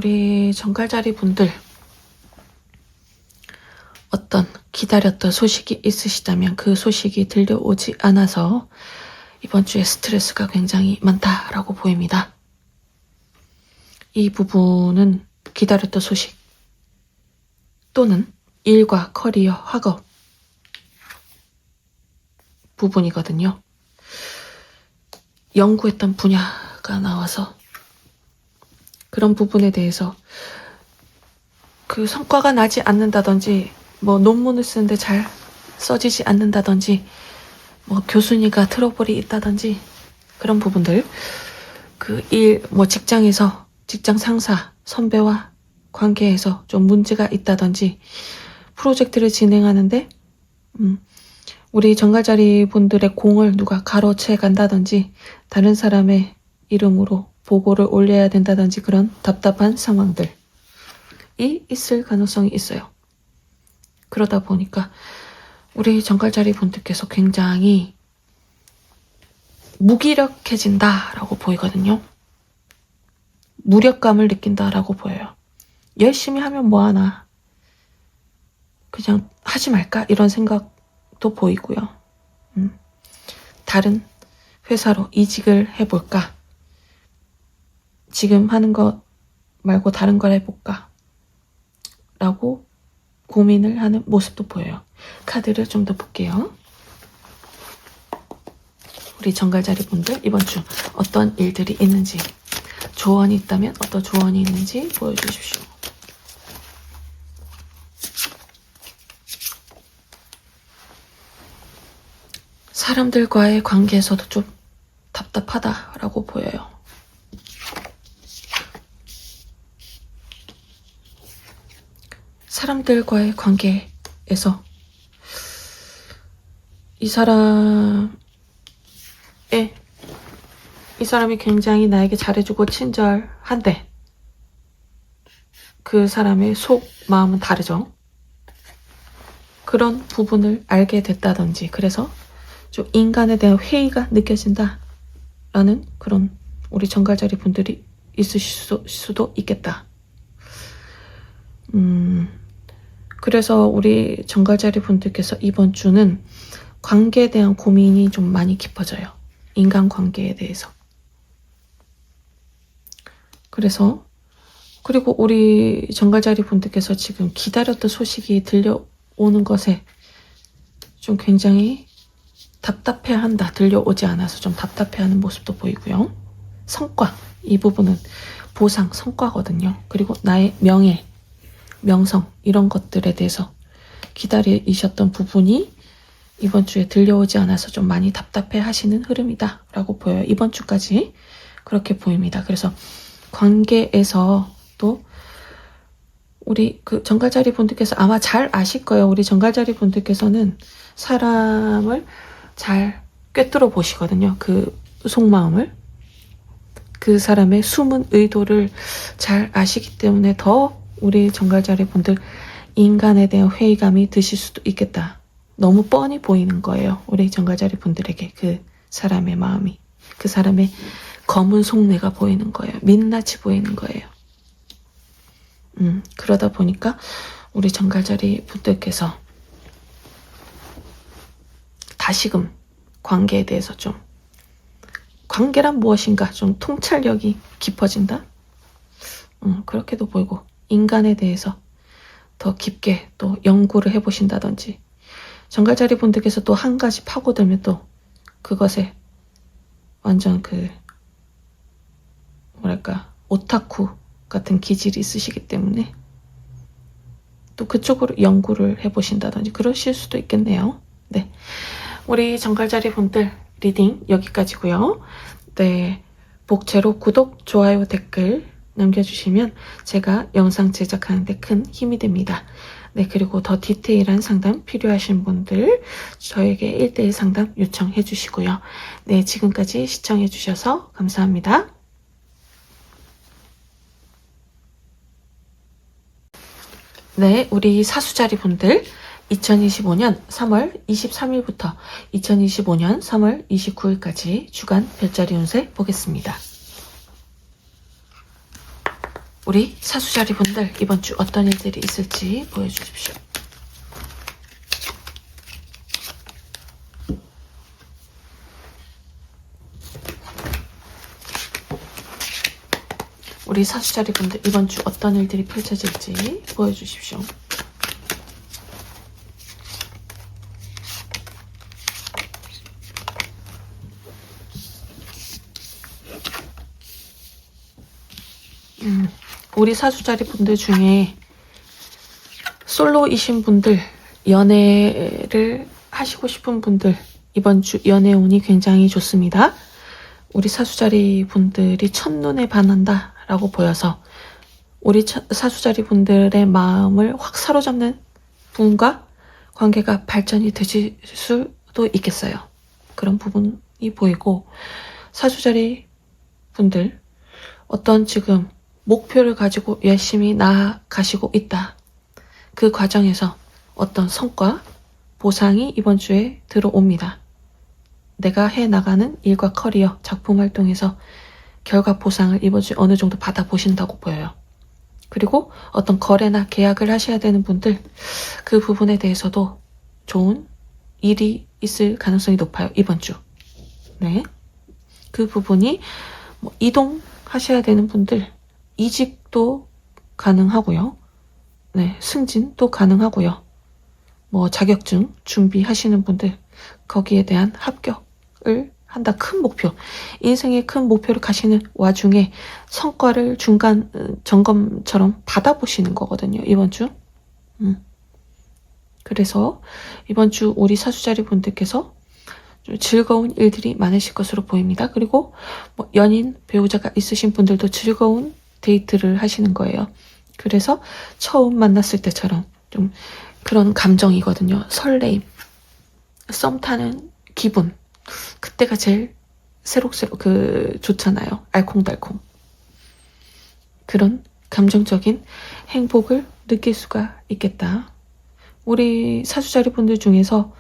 우리 정갈자리 분들 어떤 기다렸던 소식이 있으시다면 그 소식이 들려오지 않아서 이번 주에 스트레스가 굉장히 많다라고 보입니다. 이 부분은 기다렸던 소식 또는 일과 커리어, 학업 부분이거든요. 연구했던 분야가 나와서 그런 부분에 대해서 그 성과가 나지 않는다든지 뭐 논문을 쓰는데 잘 써지지 않는다든지 뭐 교수님과 트러블이 있다든지 그런 부분들 그 일 뭐 직장에서 직장 상사 선배와 관계에서 좀 문제가 있다든지 프로젝트를 진행하는데 우리 정갈자리 분들의 공을 누가 가로채 간다든지 다른 사람의 이름으로 보고를 올려야 된다든지 그런 답답한 상황들이 있을 가능성이 있어요. 그러다 보니까 우리 정갈자리 분들께서 굉장히 무기력해진다라고 보이거든요. 무력감을 느낀다라고 보여요. 열심히 하면 뭐하나 그냥 하지 말까 이런 생각도 보이고요. 다른 회사로 이직을 해볼까, 지금 하는 것 말고 다른 걸 해볼까 라고 고민을 하는 모습도 보여요. 카드를 좀 더 볼게요. 우리 정갈자리 분들 이번 주 어떤 일들이 있는지, 조언이 있다면 어떤 조언이 있는지 보여주십시오. 사람들과의 관계에서도 좀 답답하다라고 보여요. 사람들과의 관계에서 이 사람이 굉장히 나에게 잘해주고 친절한데 그 사람의 속 마음은 다르죠. 그런 부분을 알게 됐다든지 그래서 좀 인간에 대한 회의가 느껴진다 라는 그런 우리 정갈자리 분들이 있으실 수도 있겠다. 그래서 우리 정갈자리 분들께서 이번 주는 관계에 대한 고민이 좀 많이 깊어져요. 인간관계에 대해서. 그리고 우리 정갈자리 분들께서 지금 기다렸던 소식이 들려오는 것에 좀 굉장히 답답해한다. 들려오지 않아서 좀 답답해하는 모습도 보이고요. 성과, 이 부분은 보상, 성과거든요. 그리고 나의 명예, 명성 이런 것들에 대해서 기다리셨던 부분이 이번 주에 들려오지 않아서 좀 많이 답답해 하시는 흐름이다 라고 보여요. 이번 주까지 그렇게 보입니다. 그래서 관계에서 또 우리 그 정갈자리 분들께서 아마 잘 아실 거예요. 우리 정갈자리 분들께서는 사람을 잘 꿰뚫어 보시거든요. 그 속마음을. 그 사람의 숨은 의도를 잘 아시기 때문에 더 우리 정갈자리 분들 인간에 대한 회의감이 드실 수도 있겠다. 너무 뻔히 보이는 거예요. 우리 정갈자리 분들에게 그 사람의 마음이. 그 사람의 검은 속내가 보이는 거예요. 민낯이 보이는 거예요. 그러다 보니까 우리 정갈자리 분들께서 다시금 관계에 대해서 좀 관계란 무엇인가 좀 통찰력이 깊어진다? 그렇게도 보이고 인간에 대해서 더 깊게 또 연구를 해보신다든지 정갈자리 분들께서 또 한 가지 파고들면 또 그것에 완전 그 뭐랄까 오타쿠 같은 기질이 있으시기 때문에 또 그쪽으로 연구를 해보신다든지 그러실 수도 있겠네요. 네, 우리 정갈자리 분들 리딩 여기까지고요. 네, 복채로 구독, 좋아요, 댓글 남겨주시면 제가 영상 제작하는데 큰 힘이 됩니다. 네, 그리고 더 디테일한 상담 필요하신 분들 저에게 1:1 상담 요청해 주시고요. 네, 지금까지 시청해 주셔서 감사합니다. 네, 우리 사수자리 분들 2025년 3월 23일부터 2025년 3월 29일까지 주간 별자리 운세 보겠습니다. 우리 사수자리 분들 이번 주 어떤 일들이 있을지 보여주십시오. 우리 사수자리 분들 이번 주 어떤 일들이 펼쳐질지 보여주십시오. 우리 사수자리 분들 중에 솔로이신 분들, 연애를 하시고 싶은 분들 이번 주 연애 운이 굉장히 좋습니다. 우리 사수자리 분들이 첫눈에 반한다 라고 보여서 우리 사수자리 분들의 마음을 확 사로잡는 분과 관계가 발전이 되실 수도 있겠어요. 그런 부분이 보이고, 사수자리 분들 어떤 지금 목표를 가지고 열심히 나아가시고 있다. 그 과정에서 어떤 성과, 보상이 이번 주에 들어옵니다. 내가 해나가는 일과 커리어, 작품 활동에서 결과 보상을 이번 주에 어느 정도 받아보신다고 보여요. 그리고 어떤 거래나 계약을 하셔야 되는 분들, 그 부분에 대해서도 좋은 일이 있을 가능성이 높아요. 이번 주. 네. 그 부분이 이동하셔야 되는 분들, 이직도 가능하고요. 네, 승진도 가능하고요. 자격증 준비하시는 분들, 거기에 대한 합격을 한다. 큰 목표, 인생의 큰 목표를 가시는 와중에 성과를 중간 점검처럼 받아보시는 거거든요. 이번 주. 그래서 이번 주 우리 사수자리 분들께서 좀 즐거운 일들이 많으실 것으로 보입니다. 그리고 연인, 배우자가 있으신 분들도 즐거운 데이트를 하시는 거예요. 그래서 처음 만났을 때처럼 좀 그런 감정이거든요. 설레임, 썸 타는 기분, 그때가 제일 새록새록 좋잖아요. 알콩달콩. 그런 감정적인 행복을 느낄 수가 있겠다. 우리 사수자리 분들 중에서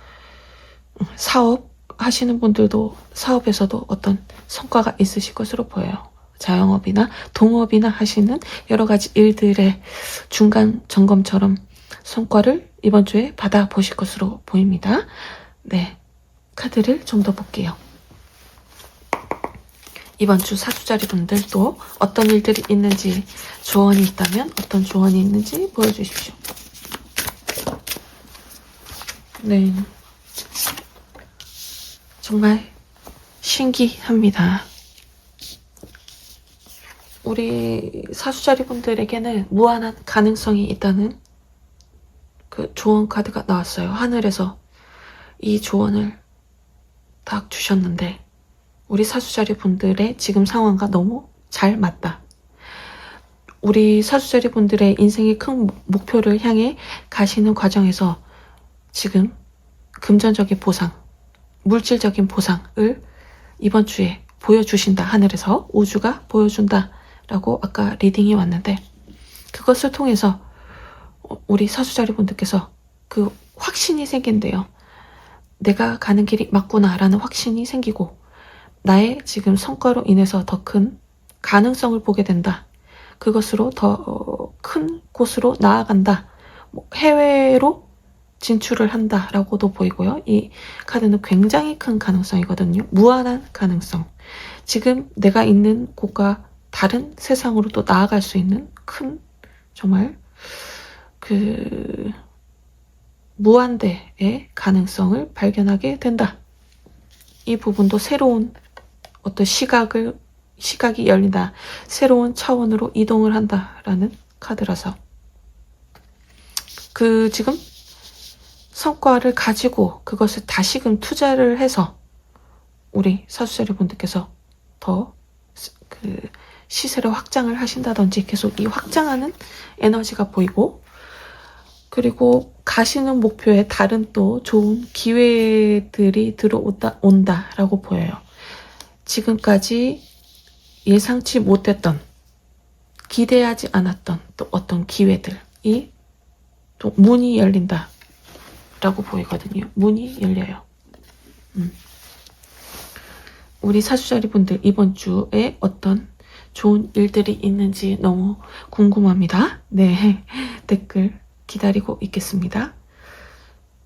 사업 하시는 분들도 사업에서도 어떤 성과가 있으실 것으로 보여요. 자영업이나 동업이나 하시는 여러 가지 일들의 중간 점검처럼 성과를 이번 주에 받아보실 것으로 보입니다. 네, 카드를 좀 더 볼게요. 이번 주 사수자리 분들도 어떤 일들이 있는지, 조언이 있다면 어떤 조언이 있는지 보여주십시오. 네, 정말 신기합니다. 우리 사수자리 분들에게는 무한한 가능성이 있다는 그 조언 카드가 나왔어요. 하늘에서 이 조언을 딱 주셨는데 우리 사수자리 분들의 지금 상황과 너무 잘 맞다. 우리 사수자리 분들의 인생의 큰 목표를 향해 가시는 과정에서 지금 금전적인 보상, 물질적인 보상을 이번 주에 보여주신다. 하늘에서 우주가 보여준다 라고 아까 리딩이 왔는데, 그것을 통해서 우리 사수자리 분들께서 그 확신이 생긴대요. 내가 가는 길이 맞구나 라는 확신이 생기고, 나의 지금 성과로 인해서 더 큰 가능성을 보게 된다. 그것으로 더 큰 곳으로 나아간다. 해외로 진출을 한다라고도 보이고요. 이 카드는 굉장히 큰 가능성이거든요. 무한한 가능성. 지금 내가 있는 곳과 다른 세상으로 또 나아갈 수 있는 큰, 정말 무한대의 가능성을 발견하게 된다. 이 부분도 새로운 어떤 시각이 열린다. 새로운 차원으로 이동을 한다라는 카드라서 지금 성과를 가지고 그것을 다시금 투자를 해서 우리 사수자리 분들께서 더 시세를 확장을 하신다든지 계속 이 확장하는 에너지가 보이고, 그리고 가시는 목표에 다른 또 좋은 기회들이 들어온다라고 보여요. 지금까지 예상치 못했던, 기대하지 않았던 또 어떤 기회들이 또 문이 열린다 라고 보이거든요. 문이 열려요. 우리 사수자리 분들 이번 주에 어떤 좋은 일들이 있는지 너무 궁금합니다. 네, 댓글 기다리고 있겠습니다.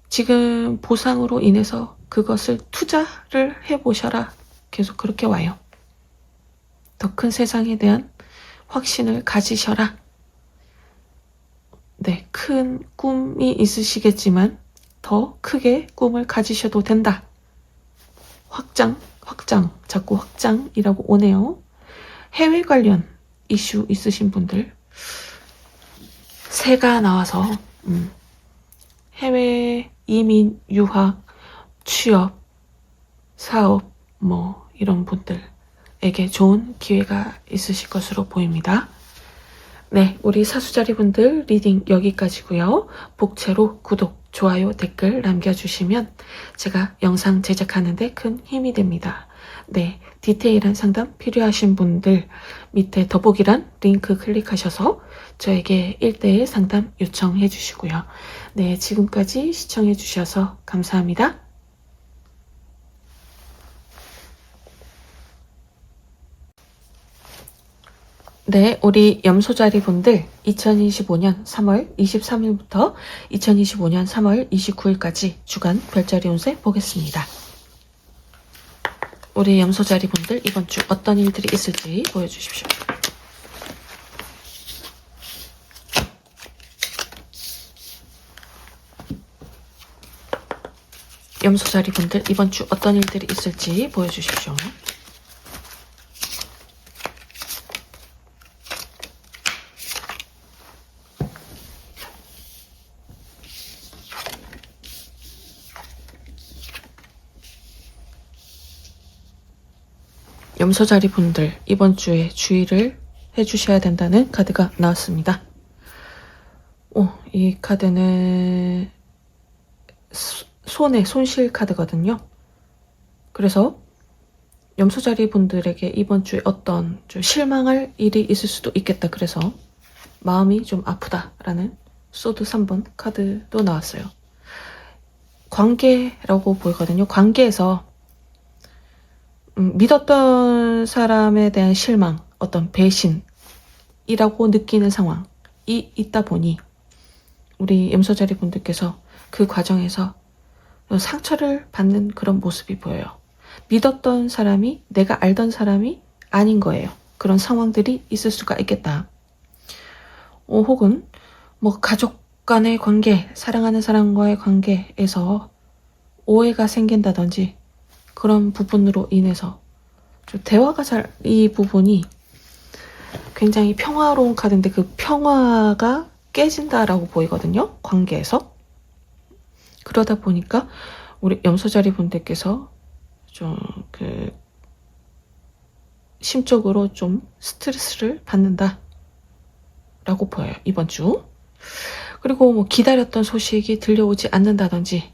지금 보상으로 인해서 그것을 투자를 해보셔라. 계속 그렇게 와요. 더 큰 세상에 대한 확신을 가지셔라. 네, 큰 꿈이 있으시겠지만 더 크게 꿈을 가지셔도 된다. 확장, 자꾸 확장이라고 오네요. 해외 관련 이슈 있으신 분들, 새가 나와서 해외 이민, 유학, 취업, 사업 뭐 이런 분들에게 좋은 기회가 있으실 것으로 보입니다. 네, 우리 사수자리 분들 리딩 여기까지고요. 복채로 구독, 좋아요, 댓글 남겨주시면 제가 영상 제작하는데 큰 힘이 됩니다. 네, 디테일한 상담 필요하신 분들 밑에 더보기란 링크 클릭하셔서 저에게 1:1 상담 요청해 주시고요. 네, 지금까지 시청해 주셔서 감사합니다. 네, 우리 염소자리 분들 2025년 3월 23일부터 2025년 3월 29일까지 주간 별자리 운세 보겠습니다. 우리 염소자리 분들 이번 주 어떤 일들이 있을지 보여주십시오. 염소자리 분들 이번 주 어떤 일들이 있을지 보여주십시오. 염소자리 분들 이번 주에 주의를 해주셔야 된다는 카드가 나왔습니다. 이 카드는 손실 카드거든요. 그래서 염소자리 분들에게 이번 주에 어떤 좀 실망할 일이 있을 수도 있겠다. 그래서 마음이 좀 아프다라는 소드 3번 카드도 나왔어요. 관계라고 보이거든요. 관계에서 믿었던 사람에 대한 실망, 어떤 배신이라고 느끼는 상황이 있다 보니 우리 염소자리 분들께서 그 과정에서 상처를 받는 그런 모습이 보여요. 믿었던 사람이 내가 알던 사람이 아닌 거예요. 그런 상황들이 있을 수가 있겠다. 혹은 뭐 가족 간의 관계, 사랑하는 사람과의 관계에서 오해가 생긴다든지 그런 부분으로 인해서 좀 대화가 이 부분이 굉장히 평화로운 카드인데 그 평화가 깨진다라고 보이거든요. 관계에서. 그러다 보니까 우리 염소자리 분들께서 좀 심적으로 좀 스트레스를 받는다 라고 보여요. 이번 주. 그리고 뭐 기다렸던 소식이 들려오지 않는다든지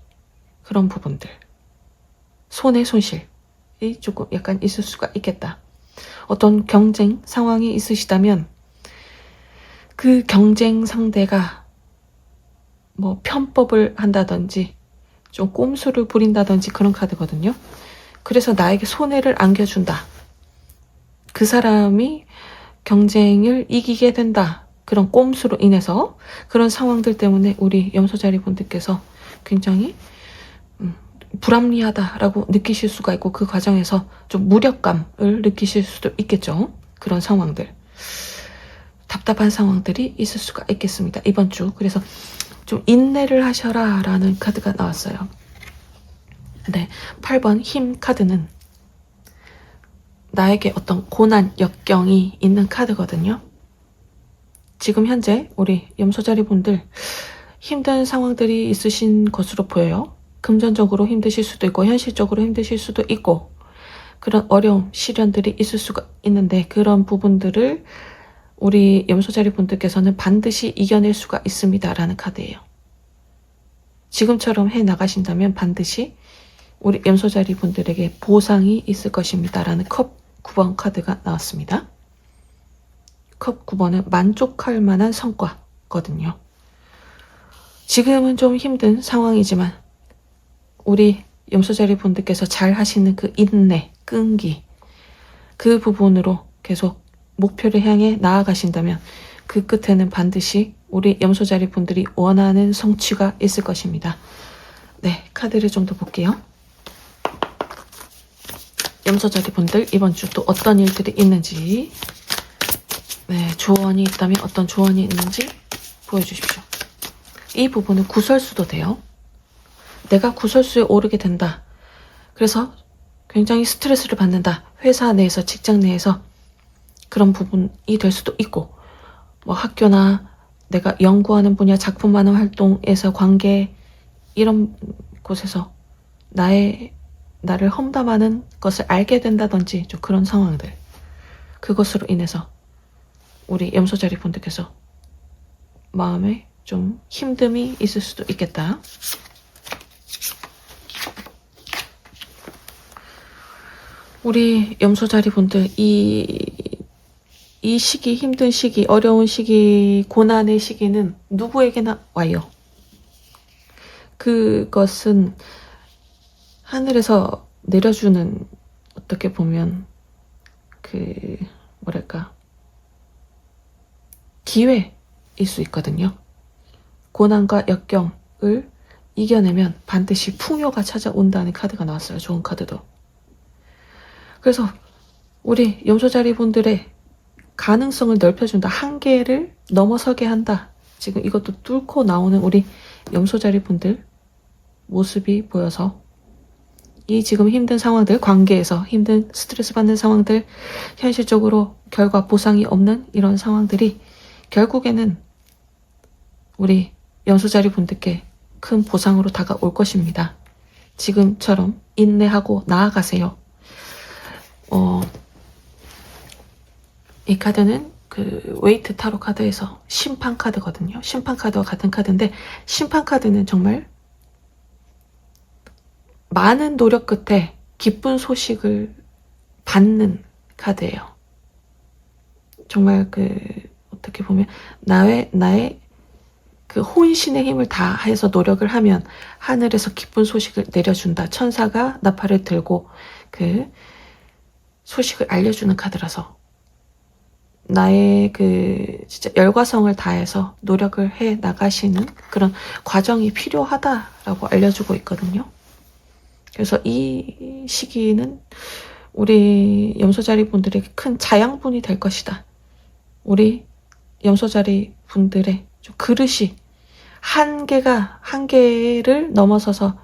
그런 부분들. 손의 손실이 조금 약간 있을 수가 있겠다. 어떤 경쟁 상황이 있으시다면 그 경쟁 상대가 뭐 편법을 한다든지 좀 꼼수를 부린다든지 그런 카드거든요. 그래서 나에게 손해를 안겨준다. 그 사람이 경쟁을 이기게 된다. 그런 꼼수로 인해서 그런 상황들 때문에 우리 염소자리 분들께서 굉장히 불합리하다라고 느끼실 수가 있고 그 과정에서 좀 무력감을 느끼실 수도 있겠죠. 그런 상황들. 답답한 상황들이 있을 수가 있겠습니다. 이번 주. 그래서 좀 인내를 하셔라 라는 카드가 나왔어요. 네, 8번 힘 카드는 나에게 어떤 고난, 역경이 있는 카드거든요. 지금 현재 우리 염소자리 분들 힘든 상황들이 있으신 것으로 보여요. 금전적으로 힘드실 수도 있고 현실적으로 힘드실 수도 있고 그런 어려움, 시련들이 있을 수가 있는데 그런 부분들을 우리 염소자리 분들께서는 반드시 이겨낼 수가 있습니다 라는 카드예요. 지금처럼 해나가신다면 반드시 우리 염소자리 분들에게 보상이 있을 것입니다 라는 컵 9번 카드가 나왔습니다. 컵 9번은 만족할 만한 성과거든요. 지금은 좀 힘든 상황이지만 우리 염소자리 분들께서 잘 하시는 그 인내, 끈기 그 부분으로 계속 목표를 향해 나아가신다면 그 끝에는 반드시 우리 염소자리 분들이 원하는 성취가 있을 것입니다. 네, 카드를 좀 더 볼게요. 염소자리 분들 이번 주 또 어떤 일들이 있는지, 네, 조언이 있다면 어떤 조언이 있는지 보여주십시오. 이 부분은 구설수도 돼요. 내가 구설수에 오르게 된다. 그래서 굉장히 스트레스를 받는다. 회사 내에서, 직장 내에서 그런 부분이 될 수도 있고, 뭐 학교나 내가 연구하는 분야, 작품 만화 활동에서 관계, 이런 곳에서 나를 험담하는 것을 알게 된다든지 좀 그런 상황들, 그것으로 인해서 우리 염소자리 분들께서 마음에 좀 힘듦이 있을 수도 있겠다. 우리 염소자리 분들 이 시기, 힘든 시기, 어려운 시기, 고난의 시기는 누구에게나 와요. 그것은 하늘에서 내려주는, 어떻게 보면 뭐랄까, 기회일 수 있거든요. 고난과 역경을 이겨내면 반드시 풍요가 찾아온다는 카드가 나왔어요. 좋은 카드도. 그래서 우리 염소자리 분들의 가능성을 넓혀준다. 한계를 넘어서게 한다. 지금 이것도 뚫고 나오는 우리 염소자리 분들 모습이 보여서, 이 지금 힘든 상황들, 관계에서 힘든 스트레스 받는 상황들, 현실적으로 결과 보상이 없는 이런 상황들이 결국에는 우리 염소자리 분들께 큰 보상으로 다가올 것입니다. 지금처럼 인내하고 나아가세요. 이 카드는 그 웨이트 타로 카드에서 심판 카드거든요. 심판 카드와 같은 카드인데, 심판 카드는 정말 많은 노력 끝에 기쁜 소식을 받는 카드예요. 정말 어떻게 보면 나의 그 혼신의 힘을 다해서 노력을 하면 하늘에서 기쁜 소식을 내려준다. 천사가 나팔을 들고 그 소식을 알려주는 카드라서, 나의 진짜 열과성을 다해서 노력을 해 나가시는 그런 과정이 필요하다라고 알려주고 있거든요. 그래서 이 시기는 우리 염소자리 분들에게 큰 자양분이 될 것이다. 우리 염소자리 분들의 좀 그릇이, 한계를 넘어서서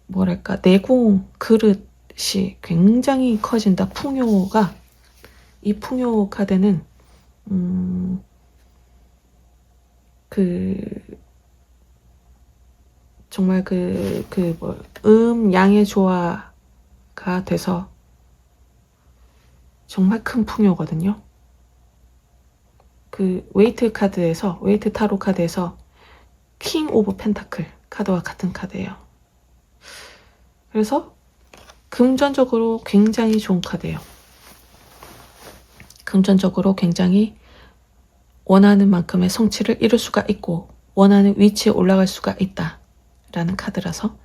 뭐랄까, 내공 그릇이 굉장히 커진다. 풍요가, 이 풍요 카드는 정말 양의 조화가 돼서 정말 큰 풍요거든요. 웨이트 타로 카드에서 킹 오브 펜타클 카드와 같은 카드예요. 그래서 금전적으로 굉장히 좋은 카드예요. 금전적으로 굉장히 원하는 만큼의 성취를 이룰 수가 있고, 원하는 위치에 올라갈 수가 있다라는 카드라서,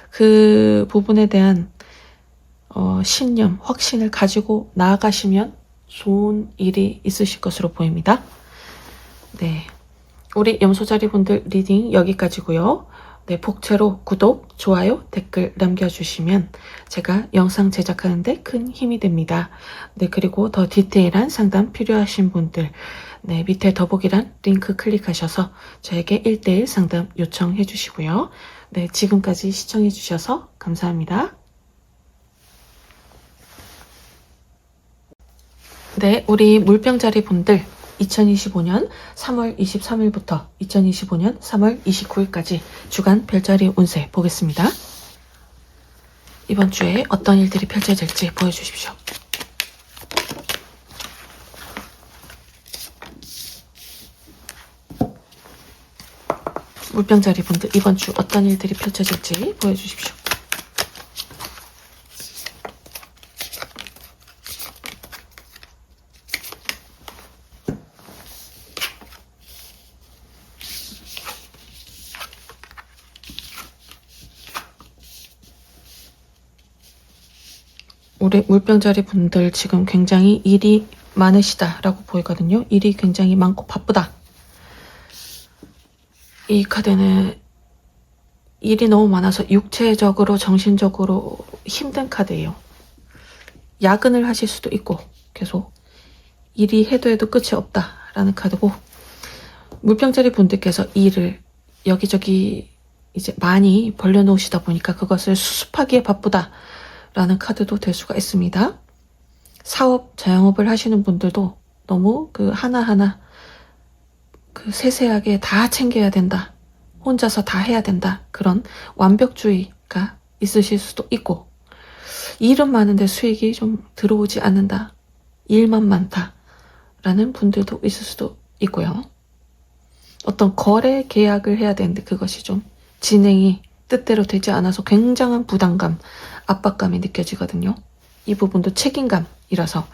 그 부분에 대한 신념, 확신을 가지고 나아가시면 좋은 일이 있으실 것으로 보입니다. 네, 우리 염소자리 분들 리딩 여기까지고요. 네, 복채로 구독, 좋아요, 댓글 남겨주시면 제가 영상 제작하는데 큰 힘이 됩니다. 네, 그리고 더 디테일한 상담 필요하신 분들, 네, 밑에 더보기란 링크 클릭하셔서 저에게 1:1 상담 요청해 주시고요. 네, 지금까지 시청해 주셔서 감사합니다. 네, 우리 물병자리 분들 2025년 3월 23일부터 2025년 3월 29일까지 주간 별자리 운세 보겠습니다. 이번 주에 어떤 일들이 펼쳐질지 보여주십시오. 물병자리 분들 이번 주 어떤 일들이 펼쳐질지 보여주십시오. 우리 물병자리 분들 지금 굉장히 일이 많으시다라고 보이거든요. 일이 굉장히 많고 바쁘다. 이 카드는 일이 너무 많아서 육체적으로 정신적으로 힘든 카드예요. 야근을 하실 수도 있고 계속 일이 해도 끝이 없다라는 카드고, 물병자리 분들께서 일을 여기저기 이제 많이 벌려놓으시다 보니까 그것을 수습하기에 바쁘다라는 카드도 될 수가 있습니다. 사업, 자영업을 하시는 분들도 너무 그 하나하나 그 세세하게 다 챙겨야 된다, 혼자서 다 해야 된다, 그런 완벽주의가 있으실 수도 있고, 일은 많은데 수익이 좀 들어오지 않는다, 일만 많다 라는 분들도 있을 수도 있고요. 어떤 거래 계약을 해야 되는데 그것이 좀 진행이 뜻대로 되지 않아서 굉장한 부담감, 압박감이 느껴지거든요. 이 부분도 책임감이라서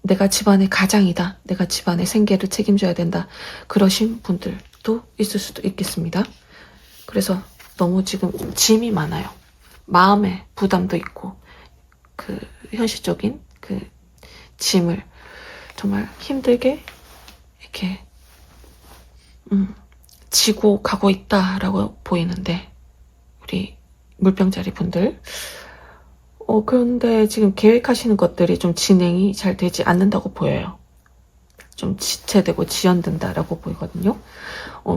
내가 집안의 가장이다, 내가 집안의 생계를 책임져야 된다, 그러신 분들도 있을 수도 있겠습니다. 그래서 너무 지금 짐이 많아요. 마음의 부담도 있고 그 현실적인 그 짐을 정말 힘들게 이렇게 지고 가고 있다라고 보이는데, 우리 물병자리 분들 그런데 지금 계획하시는 것들이 좀 진행이 잘 되지 않는다고 보여요. 좀 지체되고 지연된다라고 보이거든요.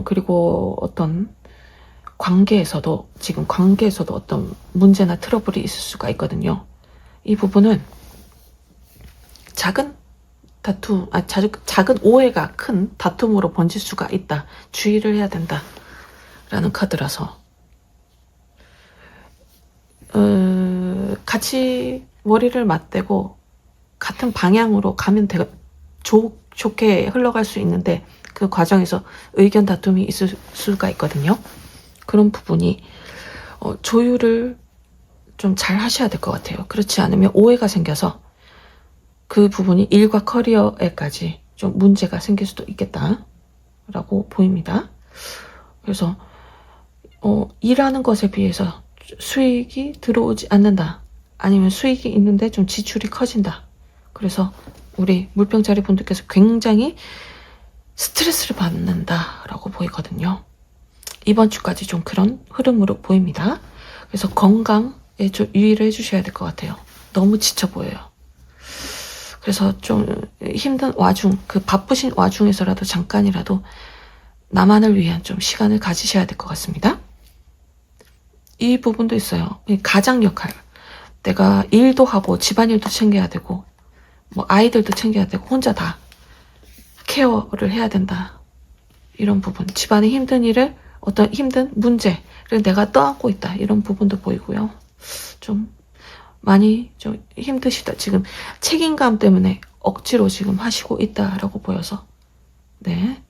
그리고 어떤 지금 관계에서도 어떤 문제나 트러블이 있을 수가 있거든요. 이 부분은 작은 다툼, 작은 오해가 큰 다툼으로 번질 수가 있다, 주의를 해야 된다 라는 카드라서, 같이 머리를 맞대고 같은 방향으로 가면 좋게 흘러갈 수 있는데 그 과정에서 의견 다툼이 있을 수가 있거든요. 그런 부분이 조율을 좀 잘 하셔야 될 것 같아요. 그렇지 않으면 오해가 생겨서 그 부분이 일과 커리어에까지 좀 문제가 생길 수도 있겠다라고 보입니다. 그래서 일하는 것에 비해서 수익이 들어오지 않는다, 아니면 수익이 있는데 좀 지출이 커진다. 그래서 우리 물병자리 분들께서 굉장히 스트레스를 받는다라고 보이거든요. 이번 주까지 좀 그런 흐름으로 보입니다. 그래서 건강에 좀 유의를 해주셔야 될 것 같아요. 너무 지쳐 보여요. 그래서 좀 힘든 와중, 그 바쁘신 와중에서라도 잠깐이라도 나만을 위한 좀 시간을 가지셔야 될 것 같습니다. 이 부분도 있어요. 가장 역할. 내가 일도 하고 집안일도 챙겨야 되고 뭐 아이들도 챙겨야 되고 혼자 다 케어를 해야 된다. 이런 부분. 집안의 힘든 일을, 어떤 힘든 문제를 내가 떠안고 있다. 이런 부분도 보이고요. 좀 많이 좀 힘드시다. 지금 책임감 때문에 억지로 지금 하시고 있다라고 보여서, 네,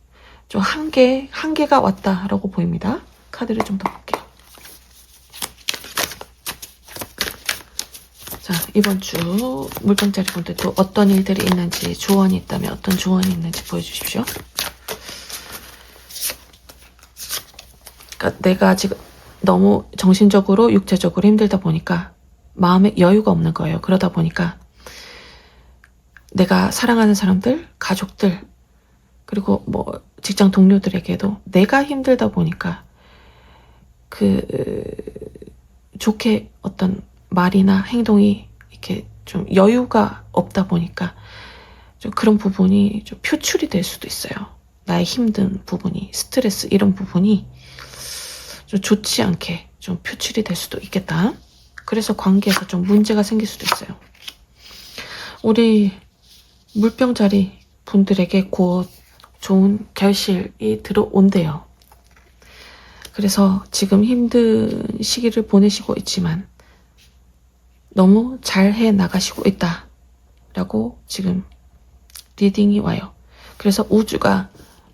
좀 한계가 왔다라고 보입니다. 카드를 좀 더 볼게요. 자, 이번 주 물병자리 분들 또 어떤 일들이 있는지, 조언이 있다면 어떤 조언이 있는지 보여주십시오. 그러니까 내가 지금 너무 정신적으로 육체적으로 힘들다 보니까 마음에 여유가 없는 거예요. 그러다 보니까 내가 사랑하는 사람들, 가족들, 그리고 뭐 직장 동료들에게도 내가 힘들다 보니까 좋게 어떤 말이나 행동이 이렇게 좀 여유가 없다 보니까 좀 그런 부분이 좀 표출이 될 수도 있어요. 나의 힘든 부분이, 스트레스 이런 부분이 좀 좋지 않게 좀 표출이 될 수도 있겠다. 그래서 관계에서 좀 문제가 생길 수도 있어요. 우리 물병자리 분들에게 곧 좋은 결실이 들어온대요. 그래서 지금 힘든 시기를 보내시고 있지만 너무 잘해 나가시고 있다라고 지금 리딩이 와요. 그래서 우주가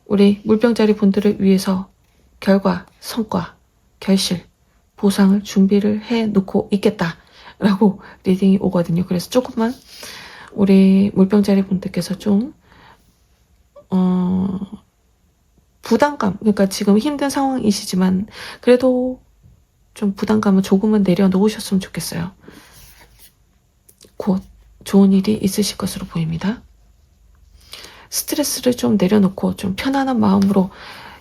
우리 물병자리 분들을 위해서 결과, 성과, 결실, 보상을 준비를 해 놓고 있겠다라고 리딩이 오거든요. 그래서 조금만 우리 물병자리 분들께서 좀 부담감, 그러니까 지금 힘든 상황이시지만 그래도 좀 부담감을 조금은 내려놓으셨으면 좋겠어요. 곧 좋은 일이 있으실 것으로 보입니다. 스트레스를 좀 내려놓고 좀 편안한 마음으로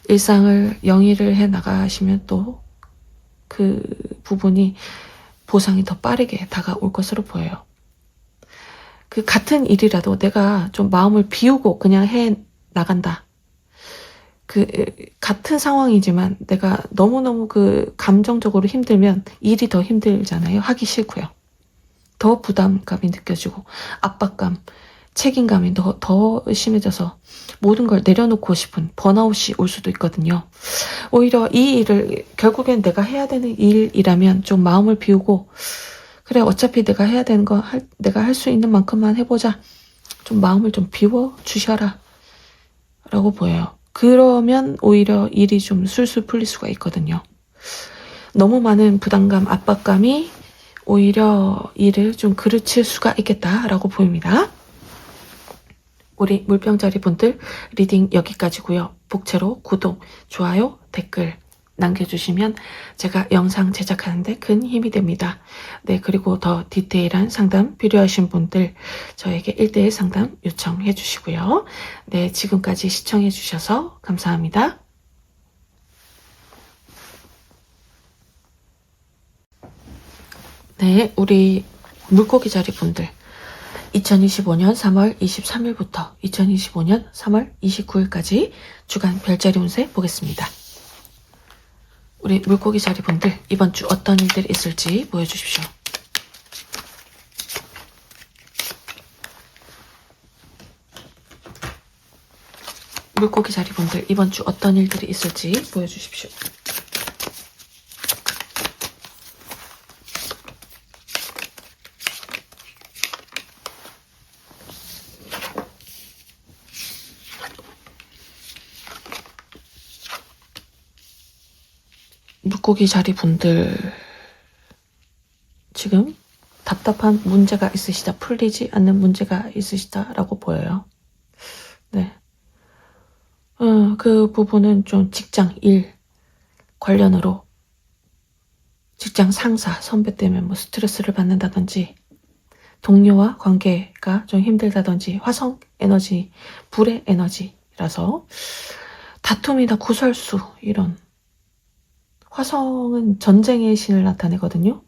일상을 영위를 해 나가시면 또 그 부분이 보상이 더 빠르게 다가올 것으로 보여요. 그 같은 일이라도 내가 좀 마음을 비우고 그냥 해 나간다. 그 같은 상황이지만 내가 너무너무 그 감정적으로 힘들면 일이 더 힘들잖아요. 하기 싫고요. 더 부담감이 느껴지고 압박감, 책임감이 더 심해져서 모든 걸 내려놓고 싶은 번아웃이 올 수도 있거든요. 오히려 이 일을 결국엔 내가 해야 되는 일이라면 좀 마음을 비우고 그래 어차피 내가 해야 되는 거 내가 할 수 있는 만큼만 해보자. 좀 마음을 좀 비워 주셔라 라고 보여요. 그러면 오히려 일이 좀 술술 풀릴 수가 있거든요. 너무 많은 부담감, 압박감이 오히려 일을 좀 그르칠 수가 있겠다라고 보입니다. 우리 물병자리 분들 리딩 여기까지고요. 복채로 구독, 좋아요, 댓글 남겨주시면 제가 영상 제작하는데 큰 힘이 됩니다. 네, 그리고 더 디테일한 상담 필요하신 분들 저에게 1:1 상담 요청해 주시고요. 네, 지금까지 시청해 주셔서 감사합니다. 네, 우리 물고기 자리 분들 2025년 3월 23일부터 2025년 3월 29일까지 주간 별자리 운세 보겠습니다. 우리 물고기 자리 분들 이번 주 어떤 일들이 있을지 보여주십시오. 물고기 자리 분들 이번 주 어떤 일들이 있을지 보여주십시오. 물고기 자리 분들 지금 답답한 문제가 있으시다, 풀리지 않는 문제가 있으시다라고 보여요. 네, 그 부분은 좀 직장, 일 관련으로 직장 상사, 선배 때문에 뭐 스트레스를 받는다든지 동료와 관계가 좀 힘들다든지 화성 에너지, 불의 에너지라서 다툼이나 구설수 이런 화성은 전쟁의 신을 나타내거든요.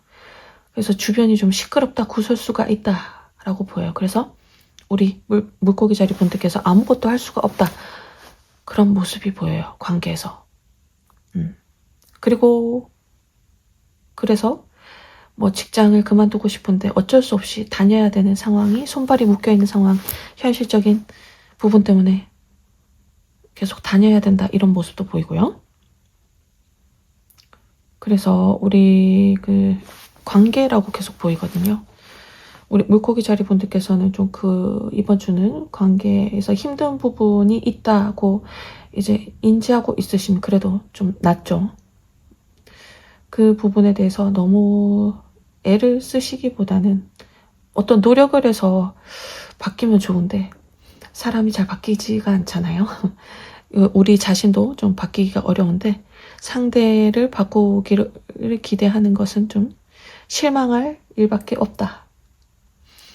그래서 주변이 좀 시끄럽다, 구설수가 있다라고 보여요. 그래서 우리 물고기 자리 분들께서 아무것도 할 수가 없다. 그런 모습이 보여요. 관계에서. 그리고 그래서 뭐 직장을 그만두고 싶은데 어쩔 수 없이 다녀야 되는 상황이 손발이 묶여있는 상황, 현실적인 부분 때문에 계속 다녀야 된다 이런 모습도 보이고요. 그래서 우리 그 관계라고 계속 보이거든요. 우리 물고기 자리 분들께서는 좀 이번 주는 관계에서 힘든 부분이 있다고 이제 인지하고 있으시면 그래도 좀 낫죠. 그 부분에 대해서 너무 애를 쓰시기보다는 어떤 노력을 해서 바뀌면 좋은데 사람이 잘 바뀌지가 않잖아요. 우리 자신도 좀 바뀌기가 어려운데 상대를 바꾸기를 기대하는 것은 좀 실망할 일밖에 없다.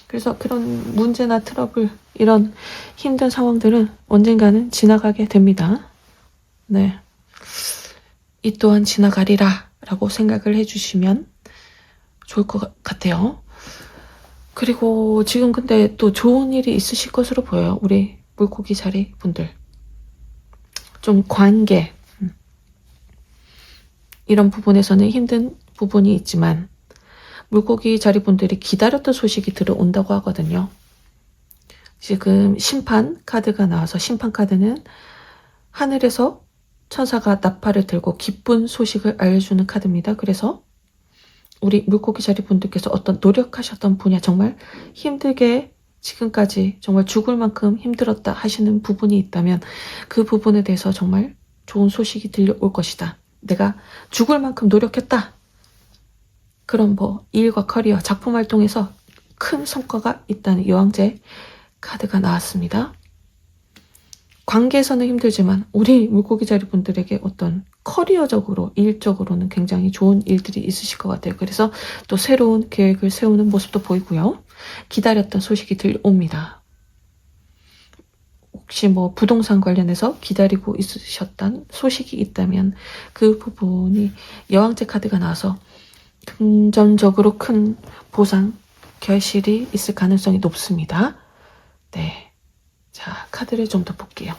그래서 그런 문제나 트러블, 이런 힘든 상황들은 언젠가는 지나가게 됩니다. 네, 이 또한 지나가리라 라고 생각을 해주시면 좋을 것 같아요. 그리고 지금 근데 또 좋은 일이 있으실 것으로 보여요. 우리 물고기 자리 분들. 좀 관계, 이런 부분에서는 힘든 부분이 있지만 물고기 자리 분들이 기다렸던 소식이 들어온다고 하거든요. 지금 심판 카드가 나와서 심판 카드는 하늘에서 천사가 나팔을 들고 기쁜 소식을 알려주는 카드입니다. 그래서 우리 물고기 자리 분들께서 어떤 노력하셨던 분야, 정말 힘들게 지금까지 정말 죽을 만큼 힘들었다 하시는 부분이 있다면 그 부분에 대해서 정말 좋은 소식이 들려올 것이다. 내가 죽을 만큼 노력했다. 그런 뭐 일과 커리어, 작품 활동에서 큰 성과가 있다는 여왕제 카드가 나왔습니다. 관계에서는 힘들지만 우리 물고기 자리 분들에게 어떤 커리어적으로, 일적으로는 굉장히 좋은 일들이 있으실 것 같아요. 그래서 또 새로운 계획을 세우는 모습도 보이고요. 기다렸던 소식이 들려옵니다. 혹시 뭐 부동산 관련해서 기다리고 있으셨던 소식이 있다면 그 부분이 여왕제 카드가 나와서 금전적으로 큰 보상, 결실이 있을 가능성이 높습니다. 네. 자, 카드를 좀 더 볼게요.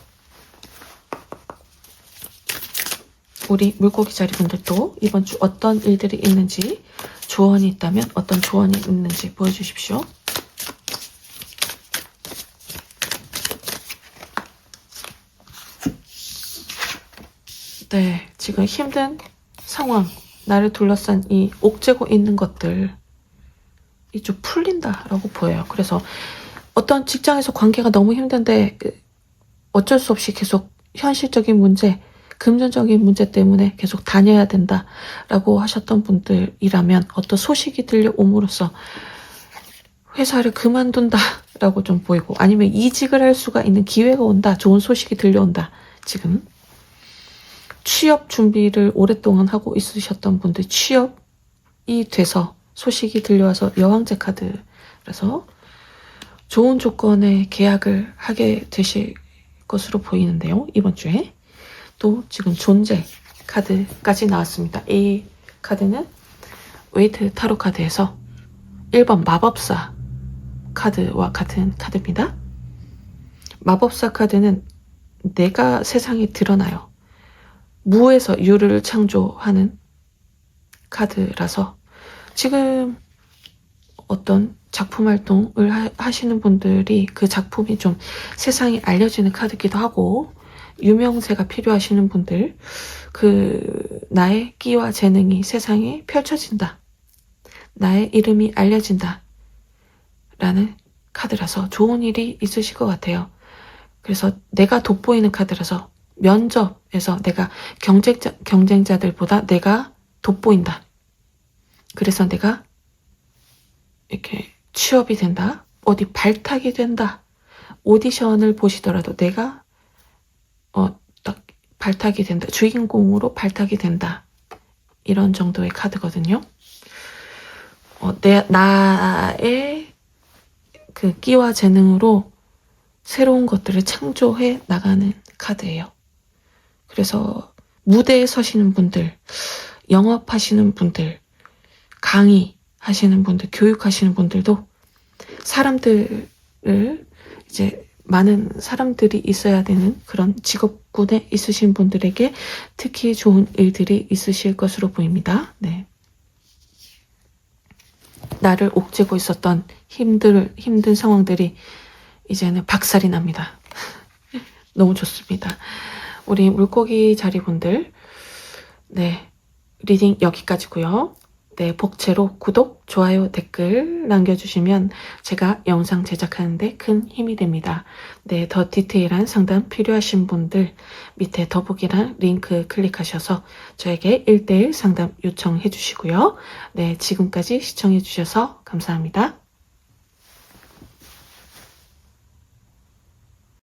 우리 물고기 자리분들도 이번 주 어떤 일들이 있는지, 조언이 있다면 어떤 조언이 있는지 보여주십시오. 네, 지금 힘든 상황, 나를 둘러싼 이 옥죄고 있는 것들이 좀 풀린다라고 보여요. 그래서 어떤 직장에서 관계가 너무 힘든데 어쩔 수 없이 계속 현실적인 문제, 금전적인 문제 때문에 계속 다녀야 된다라고 하셨던 분들이라면 어떤 소식이 들려옴으로써 회사를 그만둔다라고 좀 보이고, 아니면 이직을 할 수가 있는 기회가 온다, 좋은 소식이 들려온다. 지금 취업 준비를 오랫동안 하고 있으셨던 분들 취업이 돼서 소식이 들려와서 여왕제 카드라서 좋은 조건의 계약을 하게 되실 것으로 보이는데요. 이번 주에 또 지금 존재 카드까지 나왔습니다. 이 카드는 웨이트 타로 카드에서 1번 마법사 카드와 같은 카드입니다. 마법사 카드는 내가 세상에 드러나요. 무에서 유를 창조하는 카드라서 지금 어떤 작품 활동을 하시는 분들이 그 작품이 좀 세상에 알려지는 카드기도 하고, 유명세가 필요하시는 분들, 그 나의 끼와 재능이 세상에 펼쳐진다, 나의 이름이 알려진다 라는 카드라서 좋은 일이 있으실 것 같아요. 그래서 내가 돋보이는 카드라서 면접에서 내가 경쟁자들보다 내가 돋보인다. 그래서 내가 이렇게 취업이 된다, 어디 발탁이 된다, 오디션을 보시더라도 내가 딱 발탁이 된다, 주인공으로 발탁이 된다, 이런 정도의 카드거든요. 나의 그 끼와 재능으로 새로운 것들을 창조해 나가는 카드예요. 그래서 무대에 서시는 분들, 영업하시는 분들, 강의하시는 분들, 교육하시는 분들도 사람들을 이제 많은 사람들이 있어야 되는 그런 직업군에 있으신 분들에게 특히 좋은 일들이 있으실 것으로 보입니다. 네. 나를 옥죄고 있었던 힘든 상황들이 이제는 박살이 납니다. 너무 좋습니다. 우리 물고기 자리분들, 네, 리딩 여기까지고요. 네, 복채로 구독, 좋아요, 댓글 남겨주시면 제가 영상 제작하는데 큰 힘이 됩니다. 네, 더 디테일한 상담 필요하신 분들 밑에 더보기란 링크 클릭하셔서 저에게 1:1 상담 요청해 주시고요. 네, 지금까지 시청해 주셔서 감사합니다.